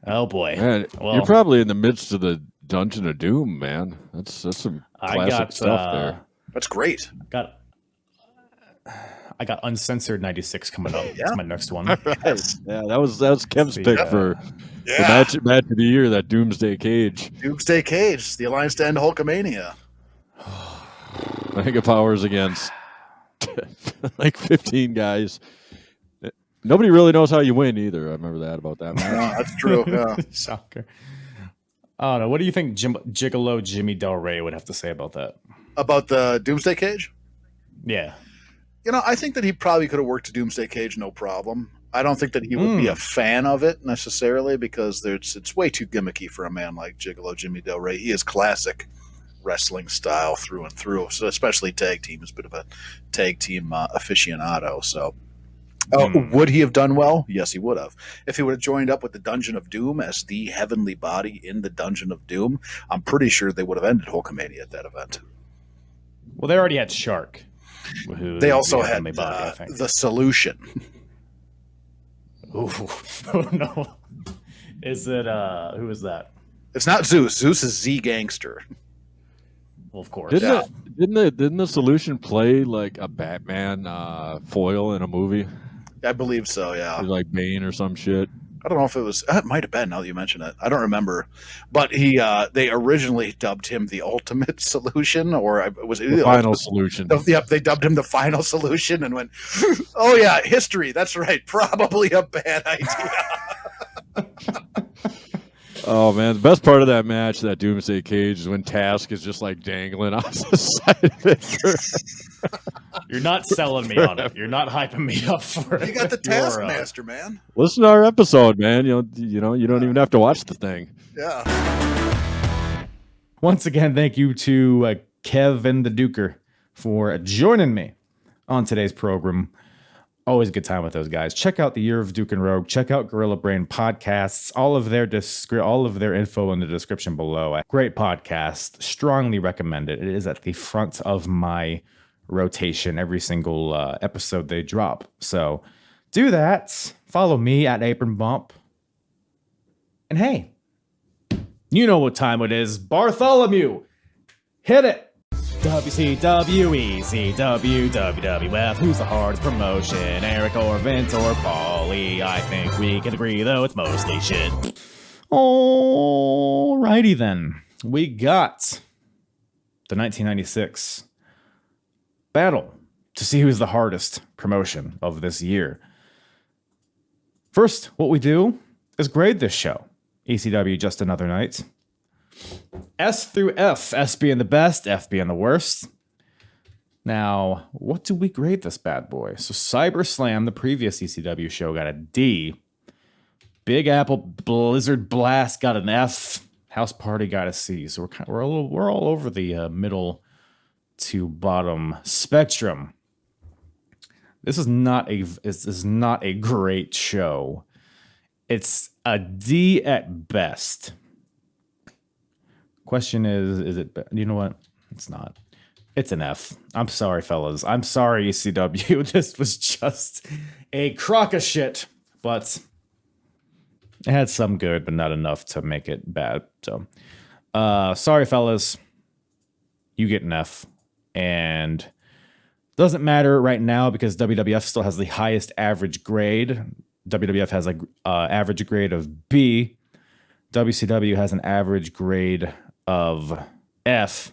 Oh boy. Man, well, you're probably in the midst of the Dungeon of Doom, man. That's some classic stuff there. That's great. I got Uncensored 96 coming up. That's my next one. Yes. Yeah, that was Kev's pick for Yeah. the match of the year, that Doomsday Cage. Doomsday Cage, the Alliance to End Hulkamania. Mega Powers against like 15 guys. Nobody really knows how you win either. I remember that about that match. Yeah, that's true. Yeah. Shocker. I don't know. What do you think Gigolo Jimmy Del Rey would have to say about that? About the Doomsday Cage? Yeah. You know, I think that he probably could have worked a Doomsday Cage no problem. I don't think that he would be a fan of it necessarily because it's way too gimmicky for a man like Gigolo Jimmy Del Rey. He is classic wrestling style through and through, so especially tag team is a bit of a tag team aficionado. So, would he have done well? Yes, he would have. If he would have joined up with the Dungeon of Doom as the heavenly body in the Dungeon of Doom, I'm pretty sure they would have ended Hulkamania at that event. Well, they already had Shark. They also had the Solution. Ooh, oh no! Is it who is that? It's not Zeus. Zeus is Z Gangster. Well, of course. Didn't the Solution play like a Batman foil in a movie? I believe so. Yeah, Like Bane or some shit. I don't know if it was. It might have been. Now that you mention it, I don't remember. But they originally dubbed him the Ultimate Solution, or was it The Final Solution? Yep, they dubbed him the Final Solution, and went, "Oh yeah, history. That's right. Probably a bad idea." Oh man, the best part of that match, that Doomsday Cage, is when Task is just like dangling off the side of it. You're not selling me on it. You're not hyping me up for it. You got the Taskmaster, man. Listen to our episode, man. You don't even have to watch the thing. Yeah. Once again, thank you to Kevin the Duker for joining me on today's program. Always a good time with those guys. Check out the Year of Duke and Rogue. Check out Gorilla Brain podcasts. All of their info in the description below. Great podcast. Strongly recommend it. It is at the front of my rotation every single episode they drop. So do that. Follow me at Apron Bump. And hey, you know what time it is. Bartholomew, hit it. WCW, ECW, WWF, who's the hardest promotion? Eric or Vince or Paulie? I think we can agree, though, it's mostly shit. Alrighty then. We got the 1996 battle to see who's the hardest promotion of this year. First, what we do is grade this show. ECW, just another night. S through F, S being the best, F being the worst. Now, what do we grade this bad boy? So Cyber Slam, the previous ECW show, got a D. Big Apple Blizzard Blast got an F. House Party got a C. So we're all over the middle to bottom spectrum. This is not a great show. It's a D at best. Question is it? You know what? It's not. It's an F. I'm sorry, fellas. I'm sorry, ECW. This was just a crock of shit, but it had some good, but not enough to make it bad. So, sorry, fellas. You get an F. And doesn't matter right now because WWF still has the highest average grade. WWF has an average grade of B. WCW has an average grade of F.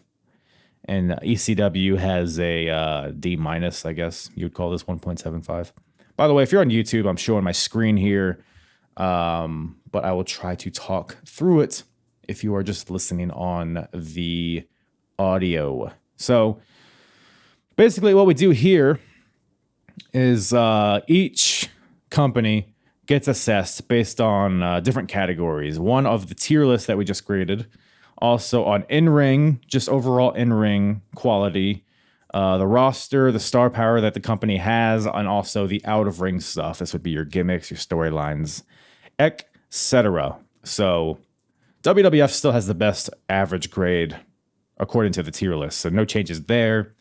And ECW has a D minus, I guess you would call this 1.75. By the way, if you're on YouTube, I'm showing my screen here. But I will try to talk through it if you are just listening on the audio. So basically what we do here is each company gets assessed based on different categories. One of the tier list that we just created. Also on in-ring, just overall in-ring quality, the roster, the star power that the company has, and also the out-of-ring stuff. This would be your gimmicks, your storylines, etc. So WWF still has the best average grade according to the tier list. So no changes there.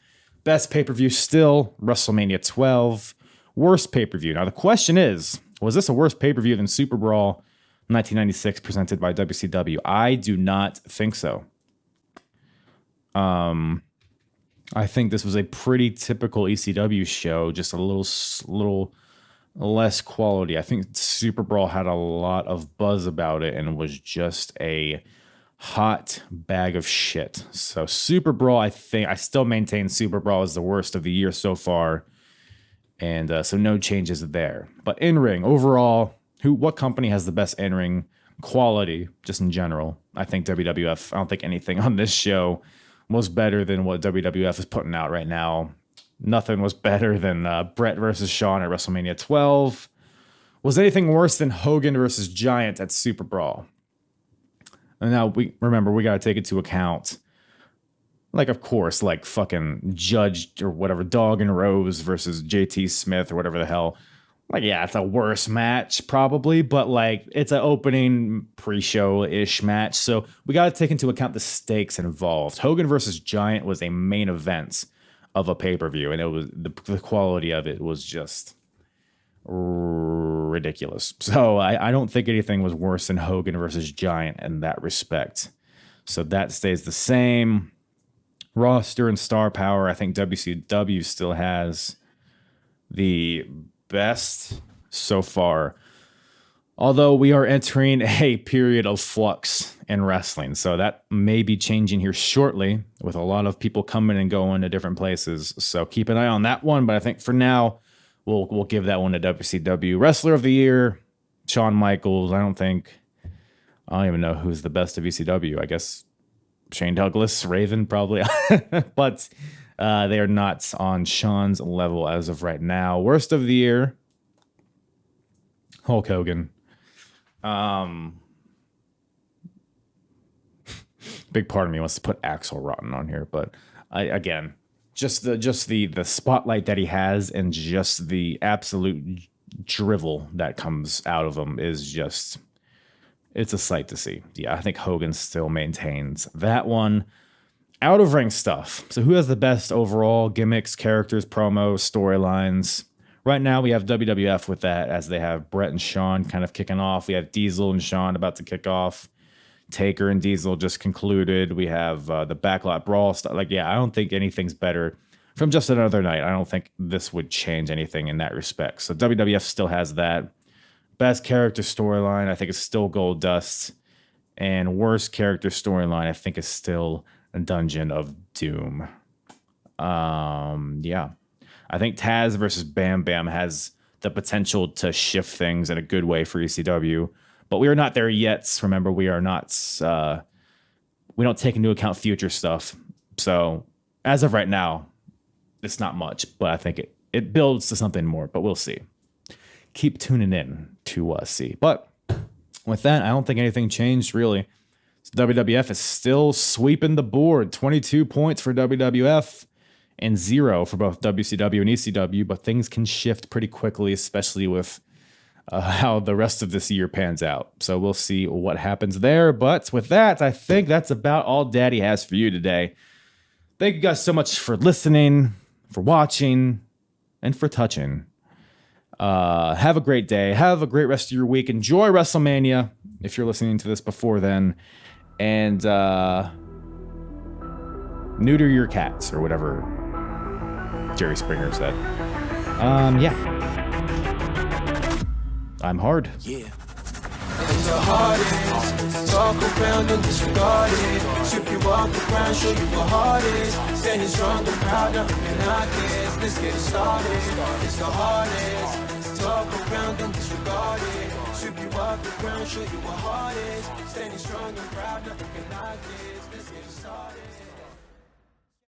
Best pay-per-view still WrestleMania 12. Worst pay-per-view. Now the question is, was this a worse pay-per-view than Super Brawl 1996 presented by WCW? I do not think so. I think this was a pretty typical ECW show, just a little less quality. I think Super Brawl had a lot of buzz about it and was just a hot bag of shit. So Super Brawl, I still maintain Super Brawl is the worst of the year so far. And so no changes there. But in-ring, overall, what company has the best in-ring quality, just in general? I think WWF. I don't think anything on this show was better than what WWF is putting out right now. Nothing was better than Brett versus Shawn at WrestleMania 12. Was anything worse than Hogan versus Giant at Super Brawl? And now we got to take into account, like, of course, like fucking Judge or whatever, Dog and Rose versus JT Smith or whatever the hell. Like, yeah, it's a worse match probably, but like it's an opening pre-show-ish match. So we got to take into account the stakes involved. Hogan versus Giant was a main event of a pay-per-view, and it was the quality of it was just ridiculous. So I don't think anything was worse than Hogan versus Giant in that respect. So that stays the same. Roster and star power, I think WCW still has the best so far. Although we are entering a period of flux in wrestling. So that may be changing here shortly with a lot of people coming and going to different places. So keep an eye on that one. But I think for now, we'll give that one to WCW. Wrestler of the Year, Shawn Michaels. I don't even know who's the best of ECW. I guess Shane Douglas, Raven probably. But they are not on Shawn's level as of right now. Worst of the Year, Hulk Hogan. Big part of me wants to put Axel Rotten on here, but again, just the spotlight that he has and just the absolute drivel that comes out of him is just, it's a sight to see. Yeah, I think Hogan still maintains that one. Out of ring stuff. So who has the best overall gimmicks, characters, promos, storylines? Right now we have WWF with that, as they have Brett and Shawn kind of kicking off. We have Diesel and Shawn about to kick off. Taker and Diesel just concluded. We have the Backlot Brawl stuff. Like, yeah, I don't think anything's better from Just Another Night. I don't think this would change anything in that respect. So WWF still has that. Best character storyline, I think, is still Goldust. And worst character storyline, I think, is still Dungeon of Doom. Yeah. I think Taz versus Bam Bam has the potential to shift things in a good way for ECW, but we are not there yet. Remember, we are not, we don't take into account future stuff. So as of right now, it's not much, but I think it builds to something more, but we'll see. Keep tuning in to see. But with that, I don't think anything changed really. So WWF is still sweeping the board. 22 points for WWF and 0 for both WCW and ECW, but things can shift pretty quickly, especially with how the rest of this year pans out. So we'll see what happens there. But with that, I think that's about all Daddy has for you today. Thank you guys so much for listening, for watching, and for touching. Have a great day. Have a great rest of your week. Enjoy WrestleMania if you're listening to this before then. And neuter your cats or whatever Jerry Springer said. Yeah. I'm hard. Yeah. And the hardest, talk around and disregard it. Strip you off the ground, show you what heart is. Standing strong and proud, nothing can knock it. Let's get it started. It's the hardest, talk around and disregard it. Strip you off the ground, show you what heart is. Standing strong and proud, nothing can knock it. Let's get it started.